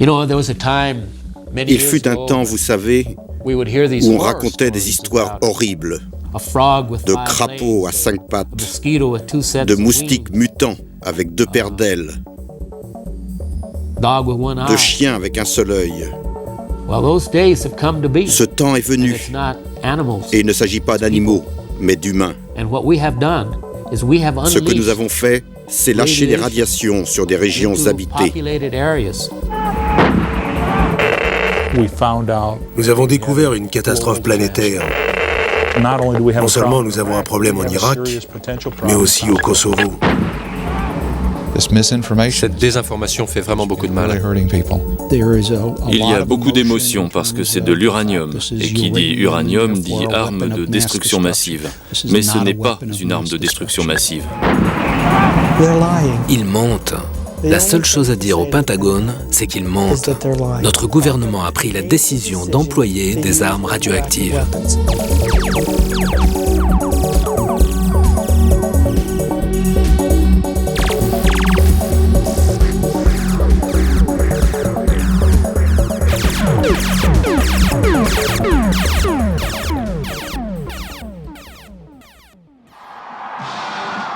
Il fut un temps, vous savez, où on racontait des histoires horribles, de crapauds à 5 pattes, de moustiques mutants avec 2 paires d'ailes, de chiens avec un seul œil. Ce temps est venu, et il ne s'agit pas d'animaux, mais d'humains. Ce que nous avons fait, c'est lâcher les radiations sur des régions habitées. Nous avons découvert une catastrophe planétaire. Non seulement nous avons un problème en Irak, mais aussi au Kosovo. Cette désinformation fait vraiment beaucoup de mal. Il y a beaucoup d'émotions parce que c'est de l'uranium. Et qui dit uranium dit arme de destruction massive. Mais ce n'est pas une arme de destruction massive. Ils mentent. La seule chose à dire au Pentagone, c'est qu'ils mentent. Notre gouvernement a pris la décision d'employer des armes radioactives.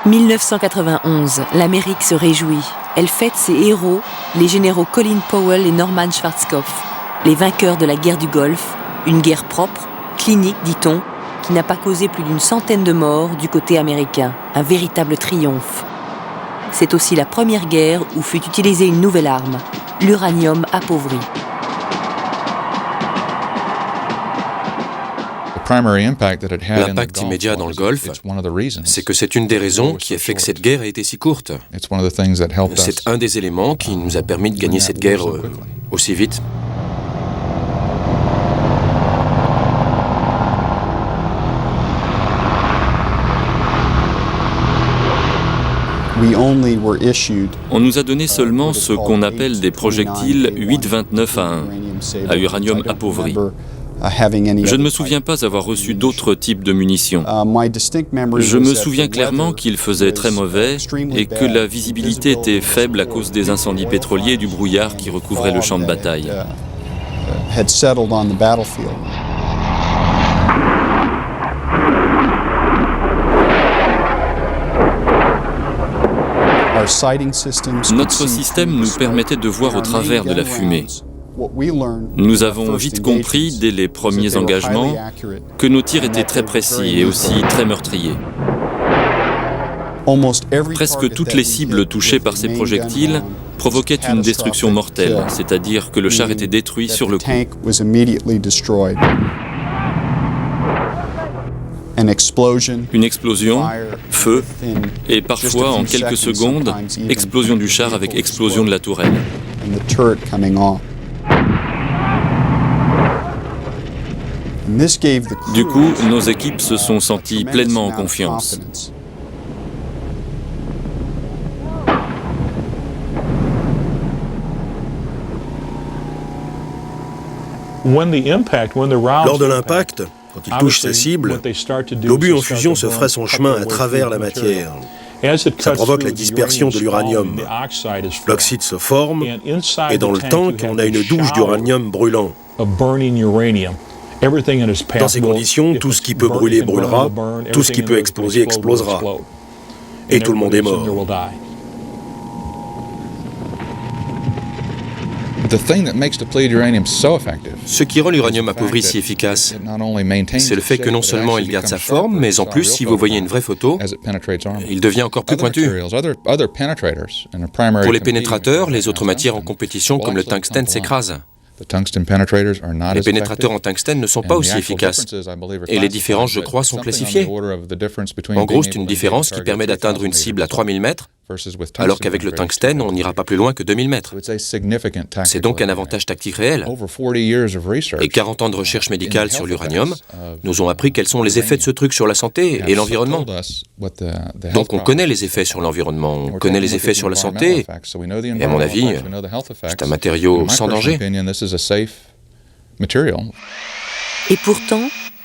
« 1991, l'Amérique se réjouit. Elle fête ses héros, les généraux Colin Powell et Norman Schwarzkopf, les vainqueurs de la guerre du Golfe, une guerre propre, clinique, dit-on, qui n'a pas causé plus d'une centaine de morts du côté américain. Un véritable triomphe. C'est aussi la première guerre où fut utilisée une nouvelle arme, l'uranium appauvri. L'impact immédiat dans le Golfe, c'est que c'est une des raisons qui a fait que cette guerre a été si courte. C'est un des éléments qui nous a permis de gagner cette guerre aussi vite. On nous a donné seulement ce qu'on appelle des projectiles 8,29 à uranium appauvri. Je ne me souviens pas avoir reçu d'autres types de munitions. Je me souviens clairement qu'il faisait très mauvais et que la visibilité était faible à cause des incendies pétroliers et du brouillard qui recouvrait le champ de bataille. Notre système nous permettait de voir au travers de la fumée. Nous avons vite compris, dès les premiers engagements, que nos tirs étaient très précis et aussi très meurtriers. Presque toutes les cibles touchées par ces projectiles provoquaient une destruction mortelle, c'est-à-dire que le char était détruit sur le coup. Une explosion, feu, et parfois, en quelques secondes, explosion du char avec explosion de la tourelle. Du coup, nos équipes se sont senties pleinement en confiance. Lors de l'impact, quand il touche sa cible, l'obus en fusion se ferait son chemin à travers la matière. Ça provoque la dispersion de l'uranium. L'oxyde se forme, et dans le tank, on a une douche d'uranium brûlant. Dans ces conditions, tout ce qui peut brûler brûlera, tout ce qui peut exploser explosera. Et tout le monde est mort. Ce qui rend l'uranium appauvri si efficace, c'est le fait que non seulement il garde sa forme, mais en plus, si vous voyez une vraie photo, il devient encore plus pointu. Pour les pénétrateurs, les autres matières en compétition comme le tungstène s'écrasent. Les pénétrateurs en tungstène ne sont pas aussi efficaces. Et les différences, je crois, sont classifiées. En gros, c'est une différence qui permet d'atteindre une cible à 3000 mètres, alors qu'avec le tungstène, on n'ira pas plus loin que 2000 mètres. C'est donc un avantage tactique réel. Et 40 ans de recherche médicale sur l'uranium nous ont appris quels sont les effets de ce truc sur la santé et l'environnement. Donc on connaît les effets sur l'environnement, on connaît les effets sur la santé, et à mon avis, c'est un matériau sans danger. Et pourtant,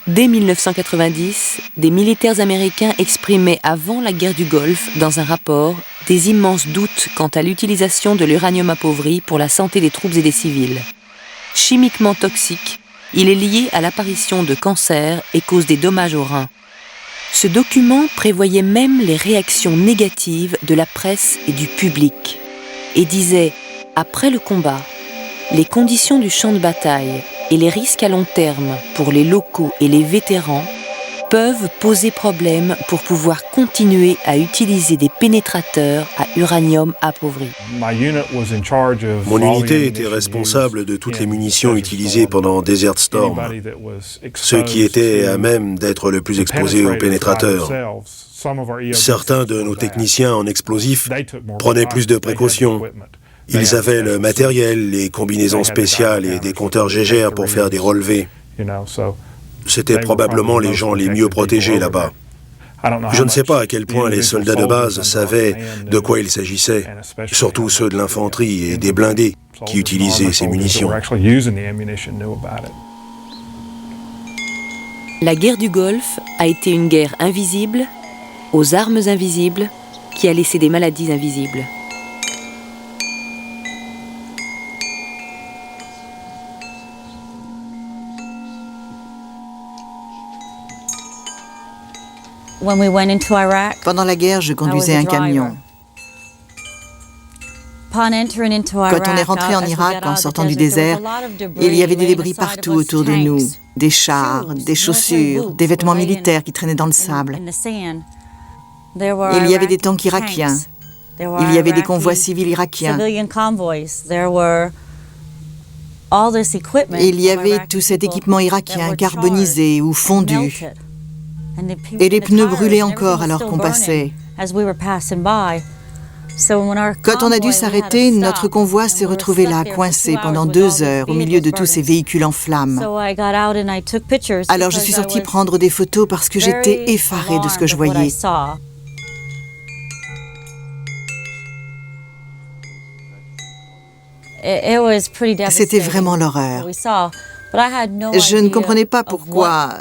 Dès 1990, des militaires américains exprimaient avant la guerre du Golfe, dans un rapport, des immenses doutes quant à l'utilisation de l'uranium appauvri pour la santé des troupes et des civils. Chimiquement toxique, il est lié à l'apparition de cancers et cause des dommages aux reins. Ce document prévoyait même les réactions négatives de la presse et du public et disait, après le combat, les conditions du champ de bataille et les risques à long terme pour les locaux et les vétérans peuvent poser problème pour pouvoir continuer à utiliser des pénétrateurs à uranium appauvri. Mon unité était responsable de toutes les munitions utilisées pendant Desert Storm, ceux qui étaient à même d'être le plus exposés aux pénétrateurs. Certains de nos techniciens en explosifs prenaient plus de précautions. Ils avaient le matériel, les combinaisons spéciales et des compteurs Geiger pour faire des relevés. C'étaient probablement les gens les mieux protégés là-bas. Je ne sais pas à quel point les soldats de base savaient de quoi il s'agissait, surtout ceux de l'infanterie et des blindés qui utilisaient ces munitions. La guerre du Golfe a été une guerre invisible, aux armes invisibles, qui a laissé des maladies invisibles. Pendant la guerre, je conduisais un camion. Quand on est rentré en Irak en sortant du désert, il y avait des débris partout autour de nous, des chars, des chaussures, des vêtements militaires qui traînaient dans le sable. Il y avait des tanks irakiens, il y avait des convois civils irakiens. Il y avait tout cet équipement irakien carbonisé ou fondu. Et les pneus brûlaient encore alors qu'on passait. Quand on a dû s'arrêter, notre convoi s'est retrouvé là, coincé pendant 2 heures au milieu de tous ces véhicules en flammes. Alors je suis sortie prendre des photos parce que j'étais effarée de ce que je voyais. C'était vraiment l'horreur. Je ne comprenais pas pourquoi...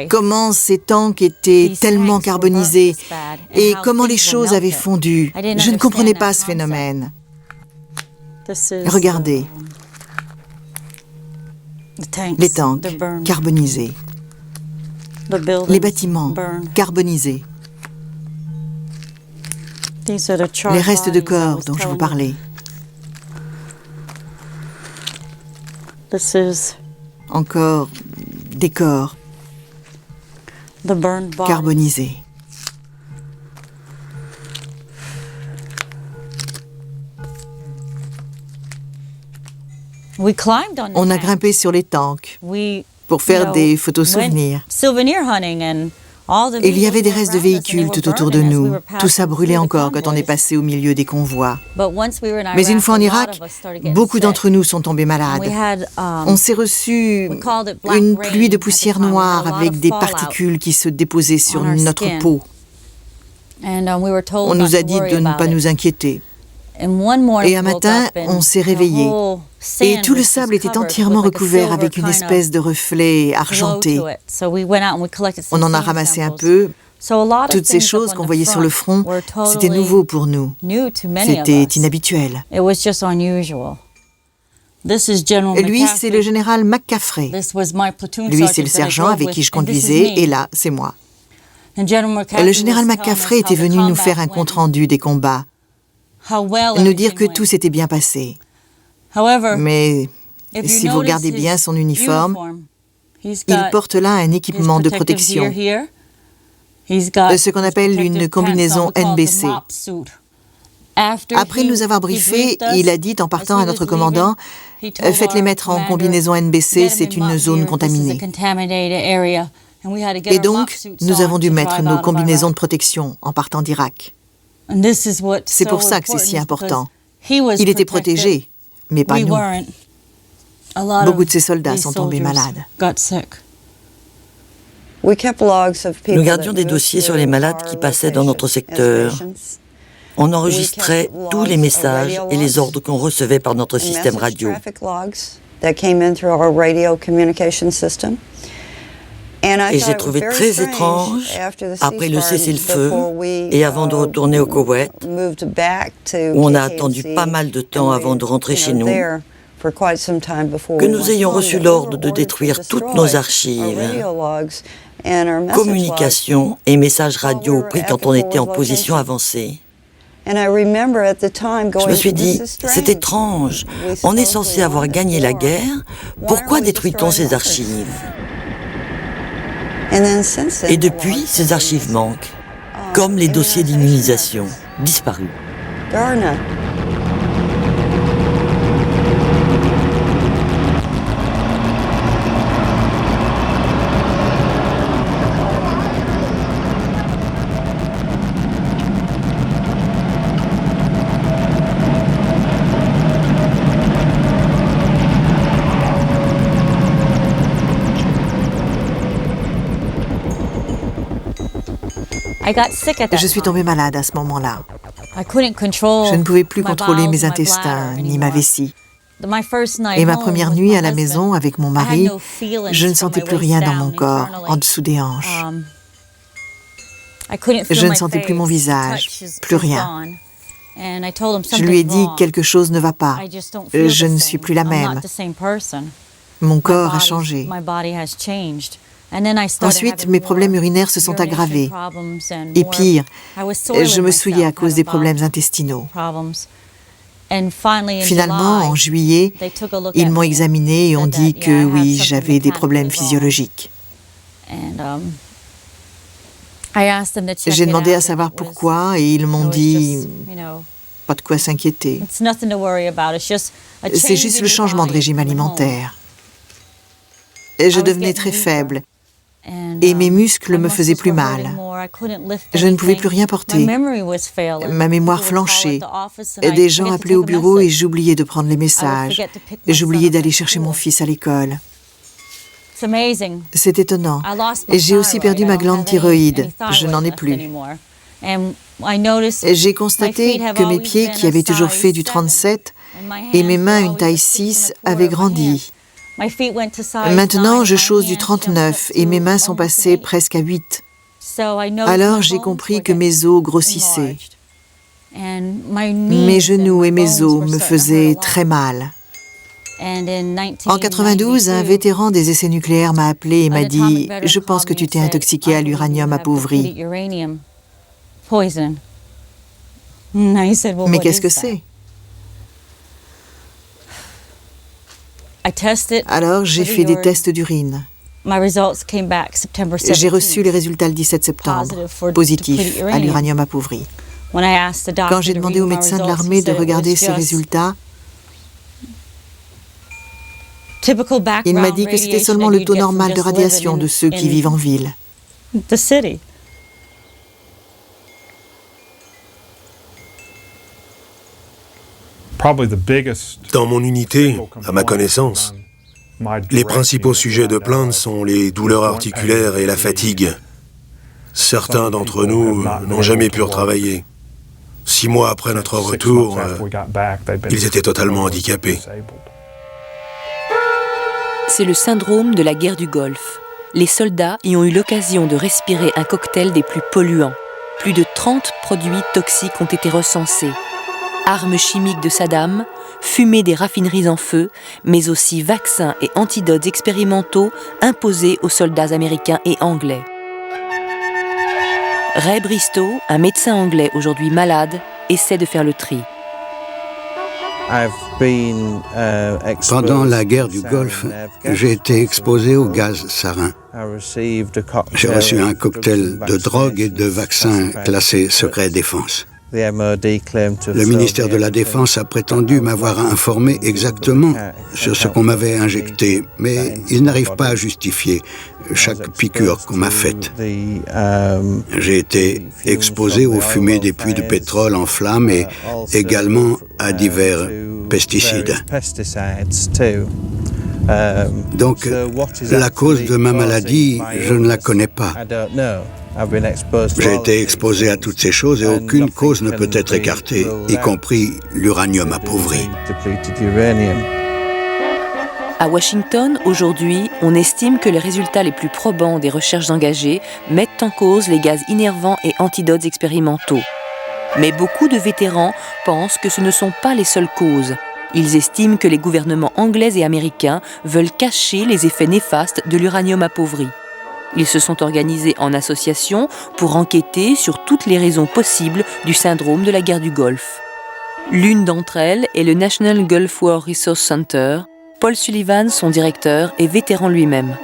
Comment ces tanks étaient tellement carbonisés et comment les choses avaient fondu. Je ne comprenais pas ce phénomène. Regardez. Les tanks carbonisés. Les bâtiments carbonisés. Les restes de corps dont je vous parlais. Encore des corps carbonisés. On a grimpé sur les tanks pour faire des photos souvenirs. Il y avait des restes de véhicules tout autour de nous. Tout ça brûlait encore quand on est passé au milieu des convois. Mais une fois en Irak, beaucoup d'entre nous sont tombés malades. On s'est reçu une pluie de poussière noire avec des particules qui se déposaient sur notre peau. On nous a dit de ne pas nous inquiéter. Et un matin, on s'est réveillé. Et tout le sable était entièrement recouvert avec une espèce de reflet argenté. On en a ramassé un peu. Toutes ces choses qu'on voyait sur le front, c'était nouveau pour nous. C'était inhabituel. Lui, c'est le général McCaffrey. Lui, c'est le sergent avec qui je conduisais, et là, c'est moi. Le général McCaffrey était venu nous faire un compte-rendu des combats, nous dire que tout s'était bien passé. Mais si vous regardez bien son uniforme, il porte là un équipement de protection, ce qu'on appelle une combinaison NBC. Après nous avoir briefés, il a dit en partant à notre commandant, « Faites-les mettre en combinaison NBC, c'est une zone contaminée. » Et donc, nous avons dû mettre nos combinaisons de protection en partant d'Irak. C'est pour ça que c'est si important. Il était protégé, mais pas nous. Beaucoup de ces soldats sont tombés malades. Nous gardions des dossiers sur les malades qui passaient dans notre secteur. On enregistrait tous les messages et les ordres qu'on recevait par notre système radio. Et j'ai trouvé très étrange, après le cessez-le-feu et avant de retourner au Koweït, où on a attendu pas mal de temps avant de rentrer chez nous, que nous ayons reçu l'ordre de détruire toutes nos archives, communications et messages radio pris quand on était en position avancée. Je me suis dit, c'est étrange, on est censé avoir gagné la guerre, pourquoi détruit-on ces archives ? Et depuis, ces archives manquent, comme les dossiers d'immunisation, disparus. Je suis tombée malade à ce moment-là. Je ne pouvais plus contrôler mes intestins ni ma vessie. Et ma première nuit à la maison avec mon mari, je ne sentais plus rien dans mon corps, en dessous des hanches. Je ne sentais plus mon visage, plus rien. Je lui ai dit « quelque chose ne va pas, je ne suis plus la même. Mon corps a changé. » Ensuite, mes problèmes urinaires se sont aggravés. Et pire, je me souillais à cause des problèmes intestinaux. Finalement, en juillet, ils m'ont examinée et ont dit que oui, j'avais des problèmes physiologiques. J'ai demandé à savoir pourquoi et ils m'ont dit pas de quoi s'inquiéter. C'est juste le changement de régime alimentaire. Je devenais très faible. Et mes muscles me faisaient plus mal. Je ne pouvais plus rien porter. Ma mémoire flanchait. Des gens appelaient au bureau et j'oubliais de prendre les messages. J'oubliais d'aller chercher mon fils à l'école. C'est étonnant. Et j'ai aussi perdu ma glande thyroïde. Je n'en ai plus. J'ai constaté que mes pieds, qui avaient toujours fait du 37, et mes mains une taille 6, avaient grandi. Maintenant, je chose du 39 et mes mains sont passées presque à 8. Alors j'ai compris que mes os grossissaient. Mes genoux et mes os me faisaient très mal. En 92, un vétéran des essais nucléaires m'a appelé et m'a dit « Je pense que tu t'es intoxiqué à l'uranium appauvri. » Mais qu'est-ce que c'est ? Alors, j'ai fait des tests d'urine. J'ai reçu les résultats le 17 septembre, positifs à l'uranium appauvri. Quand j'ai demandé au médecin de l'armée de regarder ces résultats, il m'a dit que c'était seulement le taux normal de radiation de ceux qui vivent en ville. Dans mon unité, à ma connaissance, les principaux sujets de plainte sont les douleurs articulaires et la fatigue. Certains d'entre nous n'ont jamais pu retravailler. 6 mois après notre retour, ils étaient totalement handicapés. C'est le syndrome de la guerre du Golfe. Les soldats y ont eu l'occasion de respirer un cocktail des plus polluants. Plus de 30 produits toxiques ont été recensés. Armes chimiques de Saddam, fumée des raffineries en feu, mais aussi vaccins et antidotes expérimentaux imposés aux soldats américains et anglais. Ray Bristow, un médecin anglais aujourd'hui malade, essaie de faire le tri. Pendant la guerre du Golfe, j'ai été exposé au gaz sarin. J'ai reçu un cocktail de drogue et de vaccins classés secret défense. Le ministère de la Défense a prétendu m'avoir informé exactement sur ce qu'on m'avait injecté, mais il n'arrive pas à justifier chaque piqûre qu'on m'a faite. J'ai été exposé aux fumées des puits de pétrole en flammes et également à divers pesticides. Donc, la cause de ma maladie, je ne la connais pas. J'ai été exposé à toutes ces choses et aucune cause ne peut être écartée, y compris l'uranium appauvri. À Washington, aujourd'hui, on estime que les résultats les plus probants des recherches engagées mettent en cause les gaz innervants et antidotes expérimentaux. Mais beaucoup de vétérans pensent que ce ne sont pas les seules causes. Ils estiment que les gouvernements anglais et américains veulent cacher les effets néfastes de l'uranium appauvri. Ils se sont organisés en association pour enquêter sur toutes les raisons possibles du syndrome de la guerre du Golfe. L'une d'entre elles est le National Gulf War Resource Center. Paul Sullivan, son directeur, est vétéran lui-même.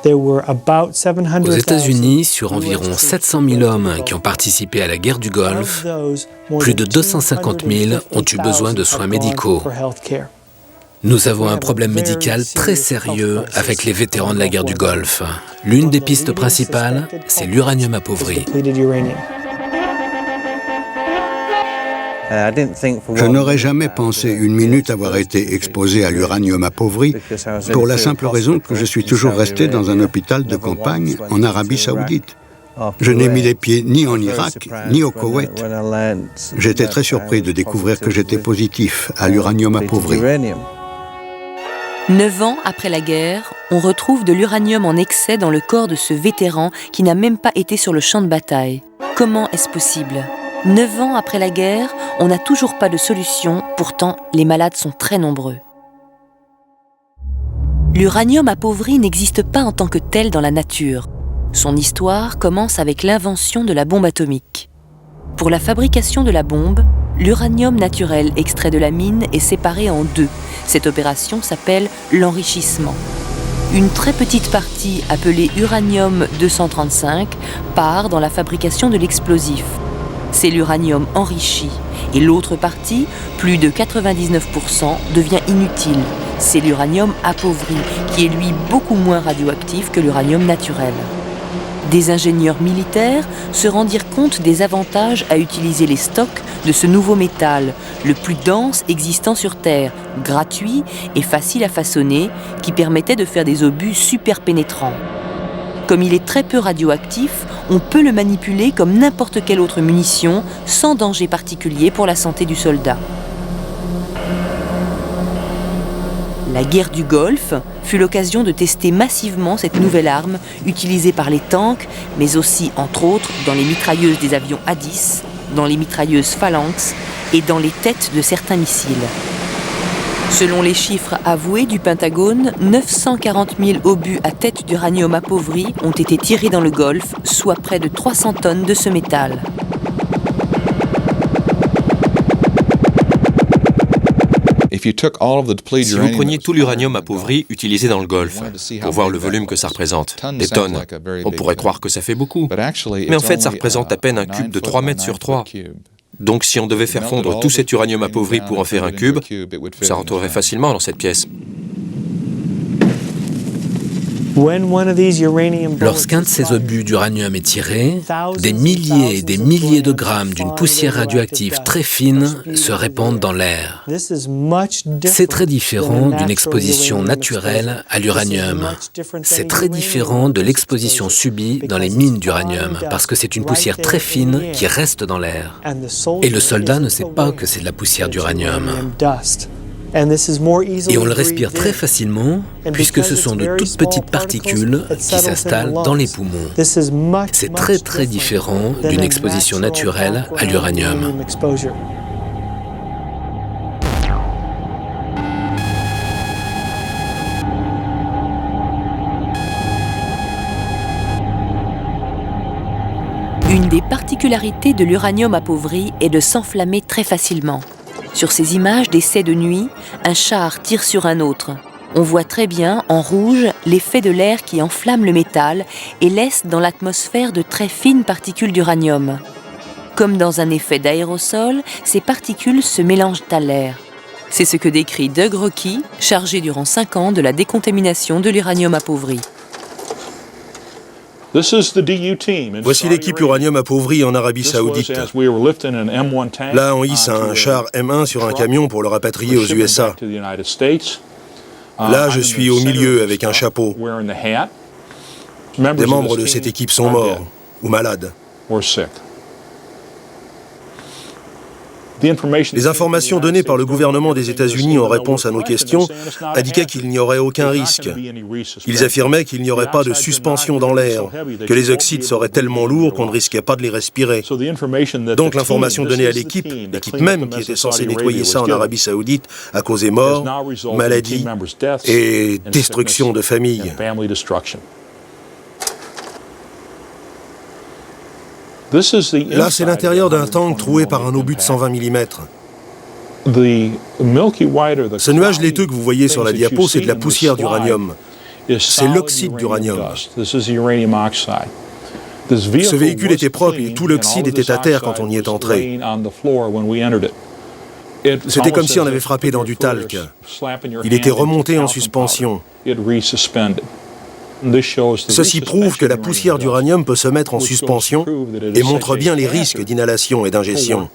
Aux États-Unis, sur environ 700 000 hommes qui ont participé à la guerre du Golfe, plus de 250 000 ont eu besoin de soins médicaux. Nous avons un problème médical très sérieux avec les vétérans de la guerre du Golfe. L'une des pistes principales, c'est l'uranium appauvri. Je n'aurais jamais pensé une minute avoir été exposé à l'uranium appauvri pour la simple raison que je suis toujours resté dans un hôpital de campagne en Arabie Saoudite. Je n'ai mis les pieds ni en Irak, ni au Koweït. J'étais très surpris de découvrir que j'étais positif à l'uranium appauvri. 9 ans après la guerre, on retrouve de l'uranium en excès dans le corps de ce vétéran qui n'a même pas été sur le champ de bataille. Comment est-ce possible ? 9 ans après la guerre, on n'a toujours pas de solution, pourtant les malades sont très nombreux. L'uranium appauvri n'existe pas en tant que tel dans la nature. Son histoire commence avec l'invention de la bombe atomique. Pour la fabrication de la bombe, l'uranium naturel extrait de la mine est séparé en deux. Cette opération s'appelle l'enrichissement. Une très petite partie, appelée uranium-235, part dans la fabrication de l'explosif. C'est l'uranium enrichi. Et l'autre partie, plus de 99%, devient inutile. C'est l'uranium appauvri, qui est lui beaucoup moins radioactif que l'uranium naturel. Des ingénieurs militaires se rendirent compte des avantages à utiliser les stocks de ce nouveau métal, le plus dense existant sur Terre, gratuit et facile à façonner, qui permettait de faire des obus super pénétrants. Comme il est très peu radioactif, on peut le manipuler comme n'importe quelle autre munition, sans danger particulier pour la santé du soldat. La guerre du Golfe fut l'occasion de tester massivement cette nouvelle arme utilisée par les tanks, mais aussi, entre autres, dans les mitrailleuses des avions A-10, dans les mitrailleuses Phalanx et dans les têtes de certains missiles. Selon les chiffres avoués du Pentagone, 940 000 obus à tête d'uranium appauvri ont été tirés dans le Golfe, soit près de 300 tonnes de ce métal. Si vous preniez tout l'uranium appauvri utilisé dans le Golfe, pour voir le volume que ça représente, des tonnes, on pourrait croire que ça fait beaucoup. Mais en fait, ça représente à peine un cube de 3 mètres sur 3. Donc si on devait faire fondre tout cet uranium appauvri pour en faire un cube, ça rentrerait facilement dans cette pièce. Lorsqu'un de ces obus d'uranium est tiré, des milliers et des milliers de grammes d'une poussière radioactive très fine se répandent dans l'air. C'est très différent d'une exposition naturelle à l'uranium. C'est très différent de l'exposition subie dans les mines d'uranium, parce que c'est une poussière très fine qui reste dans l'air. Et le soldat ne sait pas que c'est de la poussière d'uranium. Et on le respire très facilement, puisque ce sont de toutes petites particules qui s'installent dans les poumons. C'est très très différent d'une exposition naturelle à l'uranium. Une des particularités de l'uranium appauvri est de s'enflammer très facilement. Sur ces images d'essais de nuit, un char tire sur un autre. On voit très bien, en rouge, l'effet de l'air qui enflamme le métal et laisse dans l'atmosphère de très fines particules d'uranium. Comme dans un effet d'aérosol, ces particules se mélangent à l'air. C'est ce que décrit Doug Rockey, chargé durant 5 ans de la décontamination de l'uranium appauvri. Voici l'équipe uranium appauvri en Arabie Saoudite. Là, on hisse un char M1 sur un camion pour le rapatrier aux USA. Là, je suis au milieu avec un chapeau. Des membres de cette équipe sont morts ou malades. Les informations données par le gouvernement des États-Unis en réponse à nos questions indiquaient qu'il n'y aurait aucun risque. Ils affirmaient qu'il n'y aurait pas de suspension dans l'air, que les oxydes seraient tellement lourds qu'on ne risquait pas de les respirer. Donc l'information donnée à l'équipe même qui était censée nettoyer ça en Arabie Saoudite, a causé mort, maladie et destruction de familles. Là, c'est l'intérieur d'un tank troué par un obus de 120 mm. Ce nuage laiteux que vous voyez sur la diapo, c'est de la poussière d'uranium. C'est l'oxyde d'uranium. Ce véhicule était propre et tout l'oxyde était à terre quand on y est entré. C'était comme si on avait frappé dans du talc. Il était remonté en suspension. Ceci prouve que la poussière d'uranium peut se mettre en suspension et montre bien les risques d'inhalation et d'ingestion.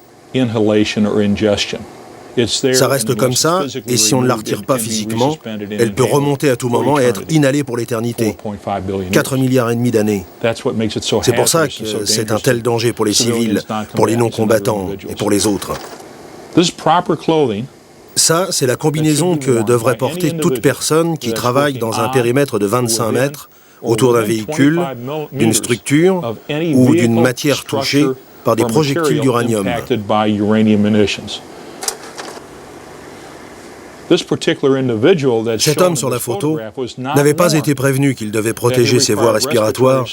Ça reste comme ça, et si on ne la retire pas physiquement, elle peut remonter à tout moment et être inhalée pour l'éternité. 4,5 milliards d'années. C'est pour ça que c'est un tel danger pour les civils, pour les non-combattants et pour les autres. Ça, c'est la combinaison que devrait porter toute personne qui travaille dans un périmètre de 25 mètres autour d'un véhicule, d'une structure ou d'une matière touchée par des projectiles d'uranium. Cet homme sur la photo n'avait pas été prévenu qu'il devait protéger ses voies respiratoires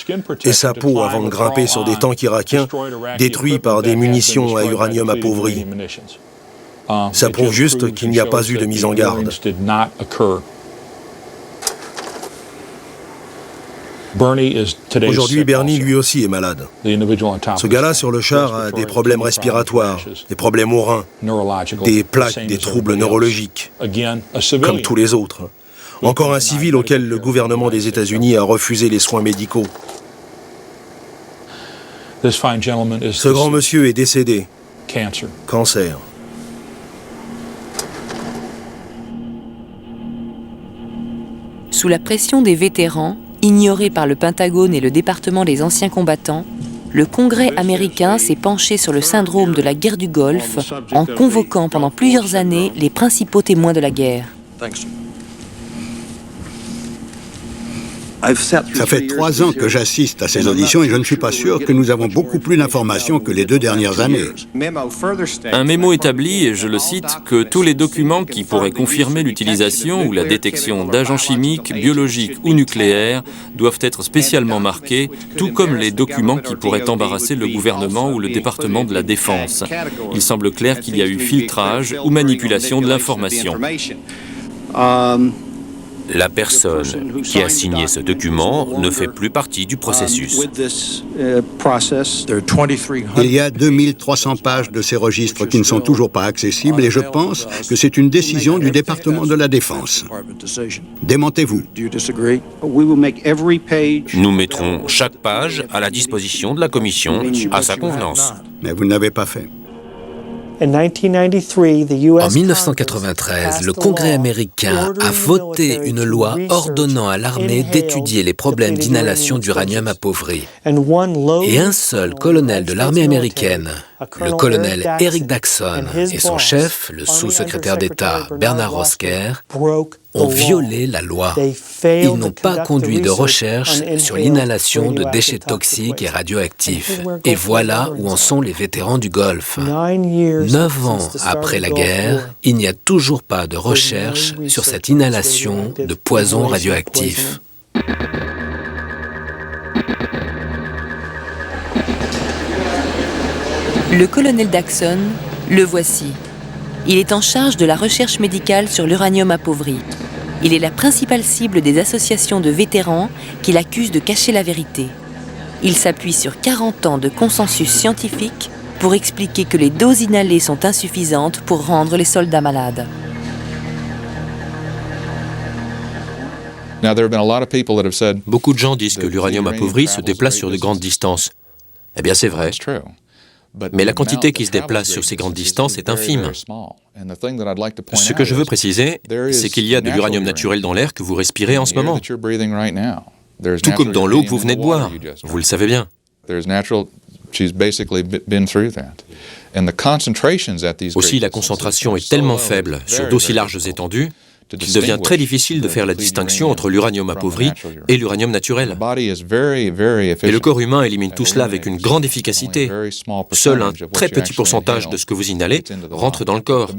et sa peau avant de grimper sur des tanks irakiens détruits par des munitions à uranium appauvri. Ça prouve juste qu'il n'y a pas eu de mise en garde. Aujourd'hui, Bernie lui aussi est malade. Ce gars-là sur le char a des problèmes respiratoires, des problèmes aux reins, des plaques, des troubles neurologiques, comme tous les autres. Encore un civil auquel le gouvernement des États-Unis a refusé les soins médicaux. Ce grand monsieur est décédé. Cancer. Sous la pression des vétérans, ignorés par le Pentagone et le département des anciens combattants, le Congrès américain s'est penché sur le syndrome de la guerre du Golfe en convoquant pendant plusieurs années les principaux témoins de la guerre. Ça fait 3 ans que j'assiste à ces auditions et je ne suis pas sûr que nous avons beaucoup plus d'informations que les 2 dernières années. Un mémo établit, et je le cite, que tous les documents qui pourraient confirmer l'utilisation ou la détection d'agents chimiques, biologiques ou nucléaires doivent être spécialement marqués, tout comme les documents qui pourraient embarrasser le gouvernement ou le département de la Défense. Il semble clair qu'il y a eu filtrage ou manipulation de l'information. La personne qui a signé ce document ne fait plus partie du processus. Il y a 2300 pages de ces registres qui ne sont toujours pas accessibles et je pense que c'est une décision du département de la Défense. Démentez-vous. Nous mettrons chaque page à la disposition de la Commission à sa convenance. Mais vous ne l'avez pas fait. En 1993, le Congrès américain a voté une loi ordonnant à l'armée d'étudier les problèmes d'inhalation d'uranium appauvri. Et un seul colonel de l'armée américaine, le colonel Eric Daxon, et son chef, le sous-secrétaire d'État Bernard Rosker, ont violé la loi. Ils n'ont pas conduit de recherche sur l'inhalation de déchets toxiques et radioactifs. Et voilà où en sont les vétérans du Golfe. 9 ans après la guerre, il n'y a toujours pas de recherche sur cette inhalation de poisons radioactifs. Le colonel Daxon, le voici. Il est en charge de la recherche médicale sur l'uranium appauvri. Il est la principale cible des associations de vétérans qui l'accusent de cacher la vérité. Il s'appuie sur 40 ans de consensus scientifique pour expliquer que les doses inhalées sont insuffisantes pour rendre les soldats malades. Beaucoup de gens disent que l'uranium appauvri se déplace sur de grandes distances. Eh bien, c'est vrai. Mais la quantité qui se déplace sur ces grandes distances est infime. Ce que je veux préciser, c'est qu'il y a de l'uranium naturel dans l'air que vous respirez en ce moment. Tout comme dans l'eau que vous venez de boire. Vous le savez bien. Aussi, la concentration est tellement faible sur d'aussi larges étendues qu'il devient très difficile de faire la distinction entre l'uranium appauvri et l'uranium naturel. Et le corps humain élimine tout cela avec une grande efficacité. Seul un très petit pourcentage de ce que vous inhalez rentre dans le corps.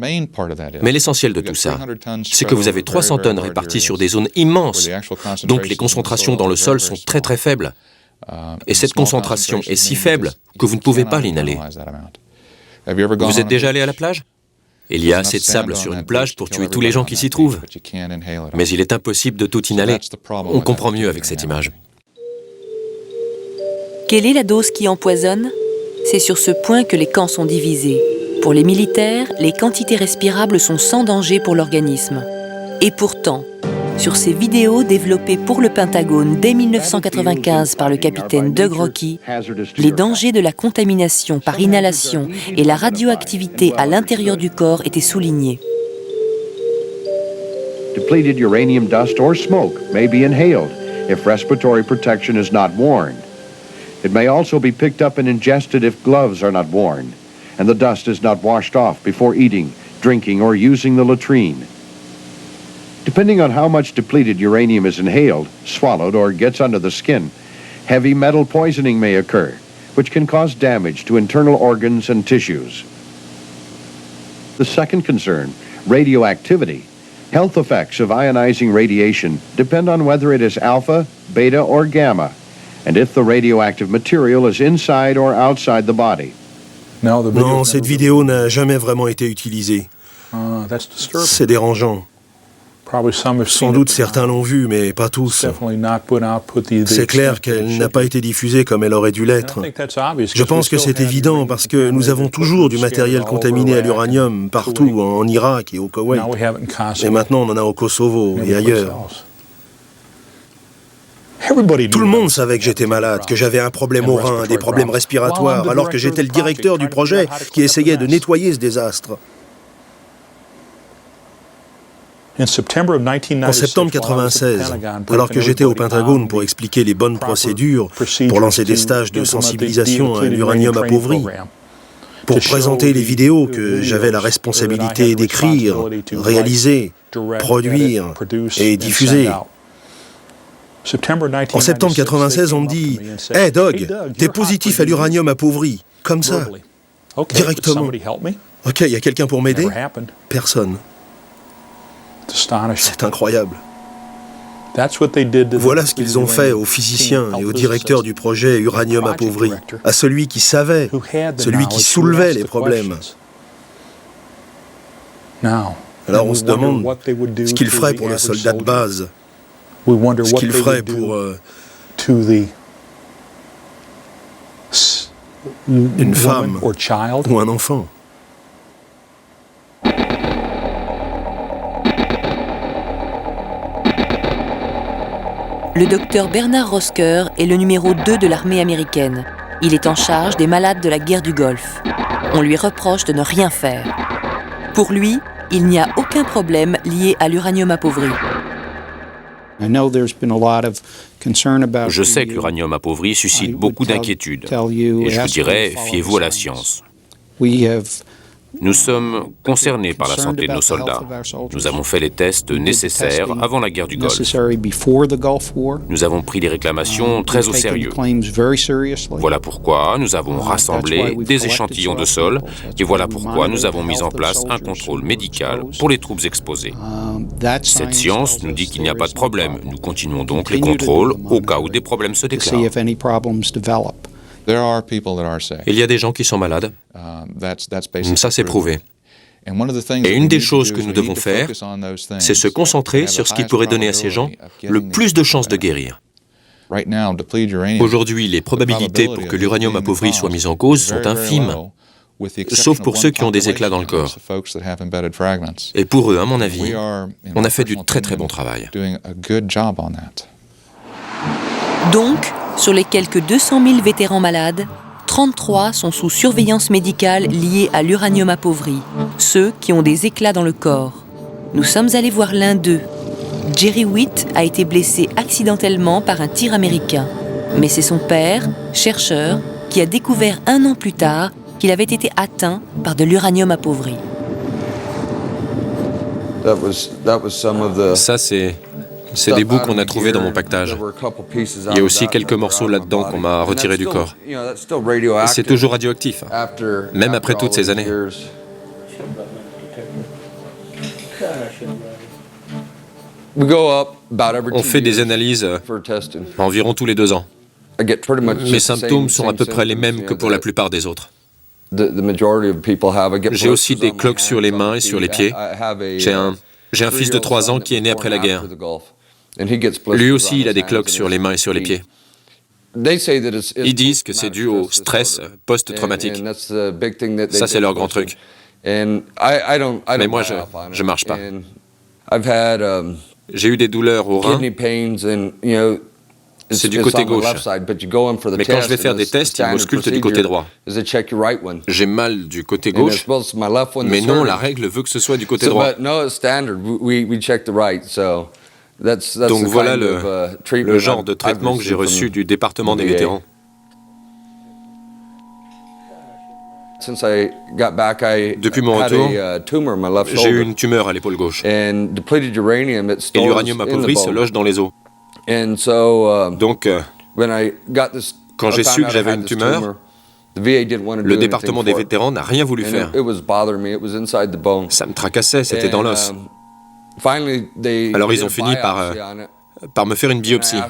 Mais l'essentiel de tout ça, c'est que vous avez 300 tonnes réparties sur des zones immenses. Donc les concentrations dans le sol sont très très faibles. Et cette concentration est si faible que vous ne pouvez pas l'inhaler. Vous êtes déjà allé à la plage ? Il y a assez de sable sur une plage pour tuer tous les gens qui s'y trouvent. Mais il est impossible de tout inhaler. On comprend mieux avec cette image. Quelle est la dose qui empoisonne ? C'est sur ce point que les camps sont divisés. Pour les militaires, les quantités respirables sont sans danger pour l'organisme. Et pourtant, sur ces vidéos développées pour le Pentagone dès 1995 par le capitaine Doug Rockey, les dangers de la contamination par inhalation et la radioactivité à l'intérieur du corps étaient soulignés. Depleted uranium dust or smoke may be inhaled if respiratory protection is not worn. It may also be picked up and ingested if gloves are not worn, and the dust is not washed off before eating, drinking, or using the latrine. Depending on how much depleted uranium is inhaled, swallowed, or gets under the skin, heavy metal poisoning may occur, which can cause damage to internal organs and tissues. The second concern, radioactivity. Health effects of ionizing radiation depend on whether it is alpha, beta, or gamma, and if the radioactive material is inside or outside the body. Non, cette vidéo n'a jamais vraiment été utilisée. C'est dérangeant. Sans doute certains l'ont vue, mais pas tous. C'est clair qu'elle n'a pas été diffusée comme elle aurait dû l'être. Je pense que c'est évident parce que nous avons toujours du matériel contaminé à l'uranium partout, en Irak et au Koweït. Et maintenant on en a au Kosovo et ailleurs. Tout le monde savait que j'étais malade, que j'avais un problème au rein, des problèmes respiratoires, alors que j'étais le directeur du projet qui essayait de nettoyer ce désastre. En septembre 1996, alors que j'étais au Pentagone pour expliquer les bonnes procédures pour lancer des stages de sensibilisation à l'uranium appauvri, pour présenter les vidéos que j'avais la responsabilité d'écrire, réaliser, produire et diffuser. En septembre 1996, on me dit « Hey Doug, t'es positif à l'uranium appauvri. » Comme ça, directement. Ok, il y a quelqu'un pour m'aider ? Personne. C'est incroyable. Voilà ce qu'ils ont fait aux physiciens et aux directeurs du projet Uranium appauvri, à celui qui savait, celui qui soulevait les problèmes. Alors on se demande ce qu'il ferait pour le soldat de base, ce qu'il ferait pour une femme ou un enfant. Le docteur Bernard Rosker est le numéro 2 de l'armée américaine. Il est en charge des malades de la guerre du Golfe. On lui reproche de ne rien faire. Pour lui, il n'y a aucun problème lié à l'uranium appauvri. Je sais que l'uranium appauvri suscite beaucoup d'inquiétudes. Et je vous dirais, fiez-vous à la science. Nous sommes concernés par la santé de nos soldats. Nous avons fait les tests nécessaires avant la guerre du Golfe. Nous avons pris les réclamations très au sérieux. Voilà pourquoi nous avons rassemblé des échantillons de sol et voilà pourquoi nous avons mis en place un contrôle médical pour les troupes exposées. Cette science nous dit qu'il n'y a pas de problème. Nous continuons donc les contrôles au cas où des problèmes se déclarent. Il y a des gens qui sont malades. Ça, c'est prouvé. Et une des choses que nous devons faire, c'est se concentrer sur ce qui pourrait donner à ces gens le plus de chances de guérir. Aujourd'hui, les probabilités pour que l'uranium appauvri soit mis en cause sont infimes, sauf pour ceux qui ont des éclats dans le corps. Et pour eux, à mon avis, on a fait du très très bon travail. Donc, sur les quelques 200 000 vétérans malades, 33 sont sous surveillance médicale liée à l'uranium appauvri, ceux qui ont des éclats dans le corps. Nous sommes allés voir l'un d'eux. Jerry Witt a été blessé accidentellement par un tir américain. Mais c'est son père, chercheur, qui a découvert 1 an plus tard qu'il avait été atteint par de l'uranium appauvri. Ça, c'est des bouts qu'on a trouvés dans mon pactage. Il y a aussi quelques morceaux là-dedans qu'on m'a retirés du corps. C'est toujours radioactif, même après toutes ces années. On fait des analyses environ tous les 2 ans. Mes symptômes sont à peu près les mêmes que pour la plupart des autres. J'ai aussi des cloques sur les mains et sur les pieds. J'ai un fils de 3 ans qui est né après la guerre. Lui aussi, il a des cloques sur les mains et sur les pieds. Ils disent que c'est dû au stress post-traumatique. Ça, c'est leur grand truc. Mais moi, je marche pas. J'ai eu des douleurs au rein. C'est du côté gauche. Mais quand je vais faire des tests, ils m'auscultent du côté droit. J'ai mal du côté gauche, mais non, la règle veut que ce soit du côté droit. Donc voilà le genre de traitement que j'ai reçu du département des vétérans. Depuis mon retour, j'ai eu une tumeur à l'épaule gauche. Et l'uranium appauvri se loge dans les os. Donc, quand j'ai su que j'avais une tumeur, le département des vétérans n'a rien voulu faire. Ça me tracassait, c'était dans l'os. Alors ils ont fini par me faire une biopsie.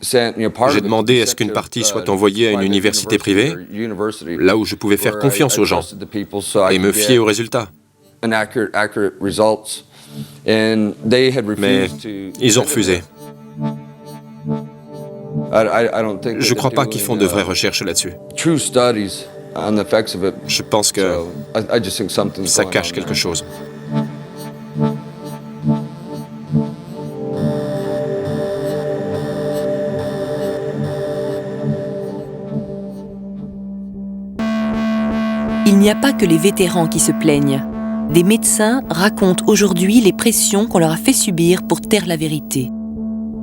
J'ai demandé à ce qu'une partie soit envoyée à une université privée, là où je pouvais faire confiance aux gens et me fier aux résultats. Mais ils ont refusé. Je ne crois pas qu'ils font de vraies recherches là-dessus. Je pense que ça cache quelque chose. Il n'y a pas que les vétérans qui se plaignent. Des médecins racontent aujourd'hui les pressions qu'on leur a fait subir pour taire la vérité.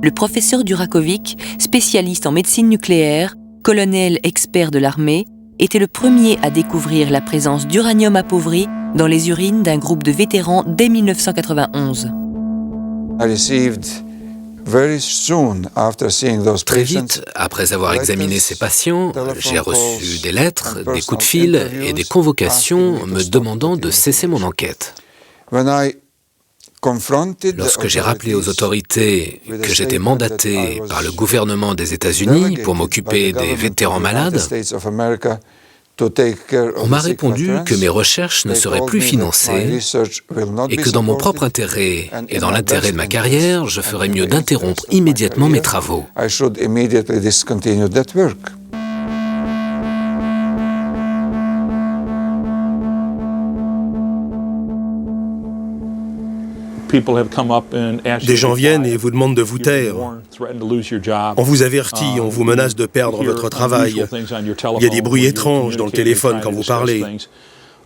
Le professeur Durakovic, spécialiste en médecine nucléaire, colonel expert de l'armée, était le premier à découvrir la présence d'uranium appauvri dans les urines d'un groupe de vétérans dès 1991. Très vite, après avoir examiné ces patients, j'ai reçu des lettres, des coups de fil et des convocations me demandant de cesser mon enquête. Lorsque j'ai rappelé aux autorités que j'étais mandaté par le gouvernement des États-Unis pour m'occuper des vétérans malades, on m'a répondu que mes recherches ne seraient plus financées et que dans mon propre intérêt et dans l'intérêt de ma carrière, je ferais mieux d'interrompre immédiatement mes travaux. Des gens viennent et vous demandent de vous taire. On vous avertit, on vous menace de perdre votre travail. Il y a des bruits étranges dans le téléphone quand vous parlez.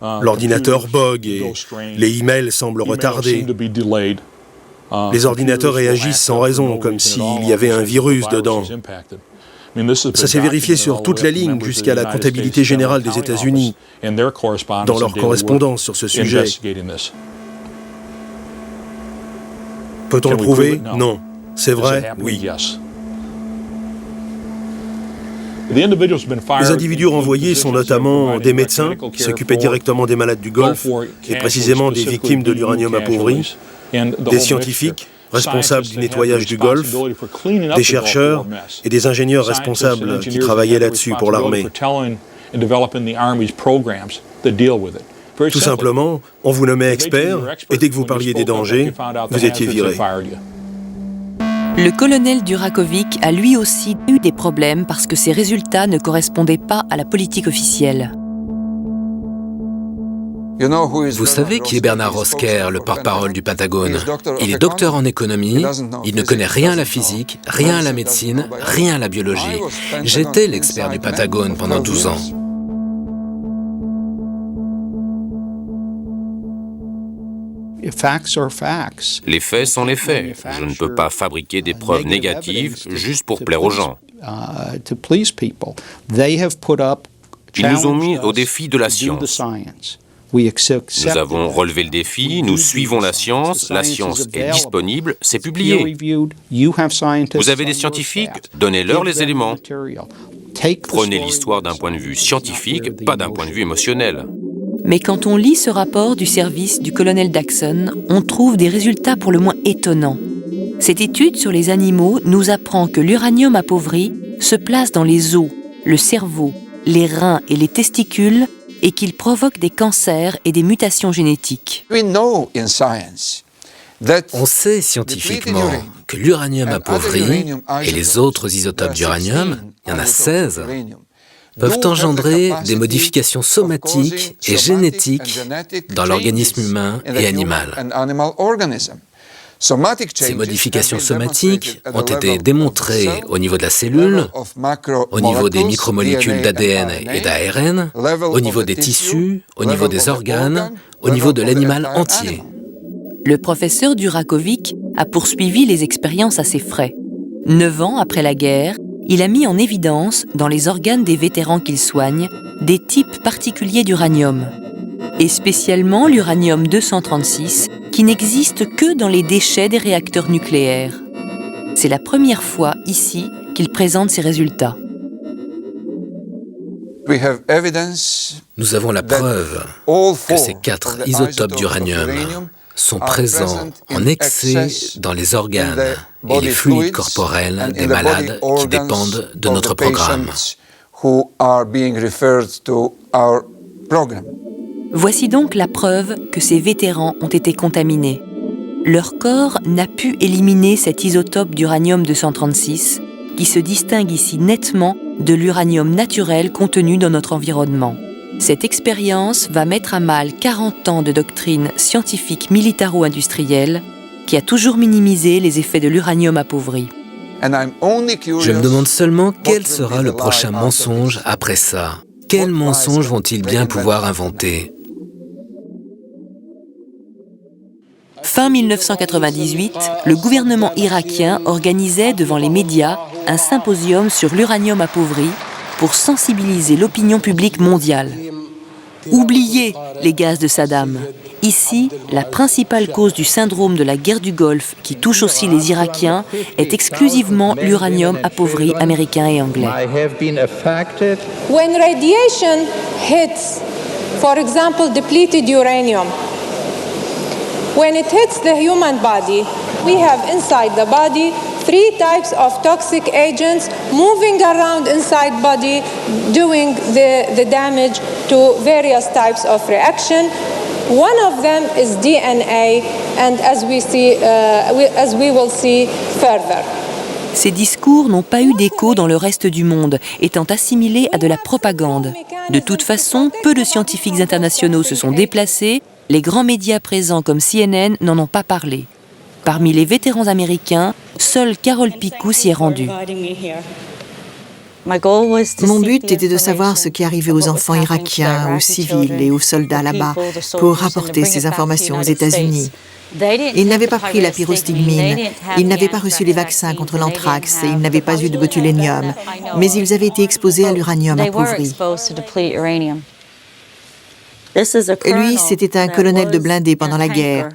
L'ordinateur bug et les emails semblent retardés. Les ordinateurs réagissent sans raison, comme s'il y avait un virus dedans. Ça s'est vérifié sur toute la ligne jusqu'à la comptabilité générale des États-Unis, dans leur correspondance sur ce sujet. Peut-on le prouver? Non. C'est vrai? Oui. Les individus renvoyés sont notamment des médecins qui s'occupaient directement des malades du Golfe et précisément des victimes de l'uranium appauvri, des scientifiques responsables du nettoyage du Golfe, des chercheurs et des ingénieurs responsables qui travaillaient là-dessus pour l'armée. Tout simplement, on vous nommait expert et dès que vous parliez des dangers, vous étiez viré. Le colonel Durakovic a lui aussi eu des problèmes parce que ses résultats ne correspondaient pas à la politique officielle. Vous savez qui est Bernard Rosker, le porte-parole du Pentagone? Il est docteur en économie, il ne connaît rien à la physique, rien à la médecine, rien à la biologie. J'étais l'expert du Pentagone pendant 12 ans. Les faits sont les faits. Je ne peux pas fabriquer des preuves négatives juste pour plaire aux gens. Ils nous ont mis au défi de la science. Nous avons relevé le défi, nous suivons la science est disponible, c'est publié. Vous avez des scientifiques, donnez-leur les éléments. Prenez l'histoire d'un point de vue scientifique, pas d'un point de vue émotionnel. Mais quand on lit ce rapport du service du colonel Daxon, on trouve des résultats pour le moins étonnants. Cette étude sur les animaux nous apprend que l'uranium appauvri se place dans les os, le cerveau, les reins et les testicules et qu'il provoque des cancers et des mutations génétiques. On sait scientifiquement que l'uranium appauvri et les autres isotopes d'uranium, il y en a 16, peuvent engendrer des modifications somatiques et génétiques dans l'organisme humain et animal. Ces modifications somatiques ont été démontrées au niveau de la cellule, au niveau des micromolécules d'ADN et d'ARN, au niveau des tissus, au niveau des organes, au niveau de l'animal entier. Le professeur Durakovic a poursuivi les expériences à ses frais. 9 ans après la guerre, il a mis en évidence, dans les organes des vétérans qu'il soigne, des types particuliers d'uranium, et spécialement l'uranium-236, qui n'existe que dans les déchets des réacteurs nucléaires. C'est la première fois, ici, qu'il présente ses résultats. Nous avons la preuve que ces 4 isotopes d'uranium sont présents en excès dans les organes et les fluides corporels des malades qui dépendent de notre programme. Voici donc la preuve que ces vétérans ont été contaminés. Leur corps n'a pu éliminer cet isotope d'uranium-236 qui se distingue ici nettement de l'uranium naturel contenu dans notre environnement. Cette expérience va mettre à mal 40 ans de doctrine scientifique militaro-industrielle qui a toujours minimisé les effets de l'uranium appauvri. Je me demande seulement quel sera le prochain mensonge après ça. Quels mensonges vont-ils bien pouvoir inventer ? Fin 1998, le gouvernement irakien organisait devant les médias un symposium sur l'uranium appauvri pour sensibiliser l'opinion publique mondiale. Oubliez les gaz de Saddam. Ici, la principale cause du syndrome de la guerre du Golfe, qui touche aussi les Irakiens, est exclusivement l'uranium appauvri américain et anglais. When radiation hits, for example, depleted uranium, when it hits the human body, we have inside the body 3 types of toxic agents moving around inside body, doing the damage to various types of reaction. One of them is DNA, and as we will see further. Ces discours n'ont pas eu d'écho dans le reste du monde, étant assimilés à de la propagande. De toute façon, peu de scientifiques internationaux se sont déplacés, les grands médias présents comme CNN n'en ont pas parlé. Parmi les vétérans américains, seule Carole Picou s'y est rendue. Mon but était de savoir ce qui arrivait aux enfants irakiens, aux civils et aux soldats là-bas pour rapporter ces informations aux États-Unis. Ils n'avaient pas pris la pyrostigmine, ils n'avaient pas reçu les vaccins contre l'anthrax et ils n'avaient pas eu de botulénium, mais ils avaient été exposés à l'uranium appauvri. Lui, c'était un colonel de blindés pendant la guerre.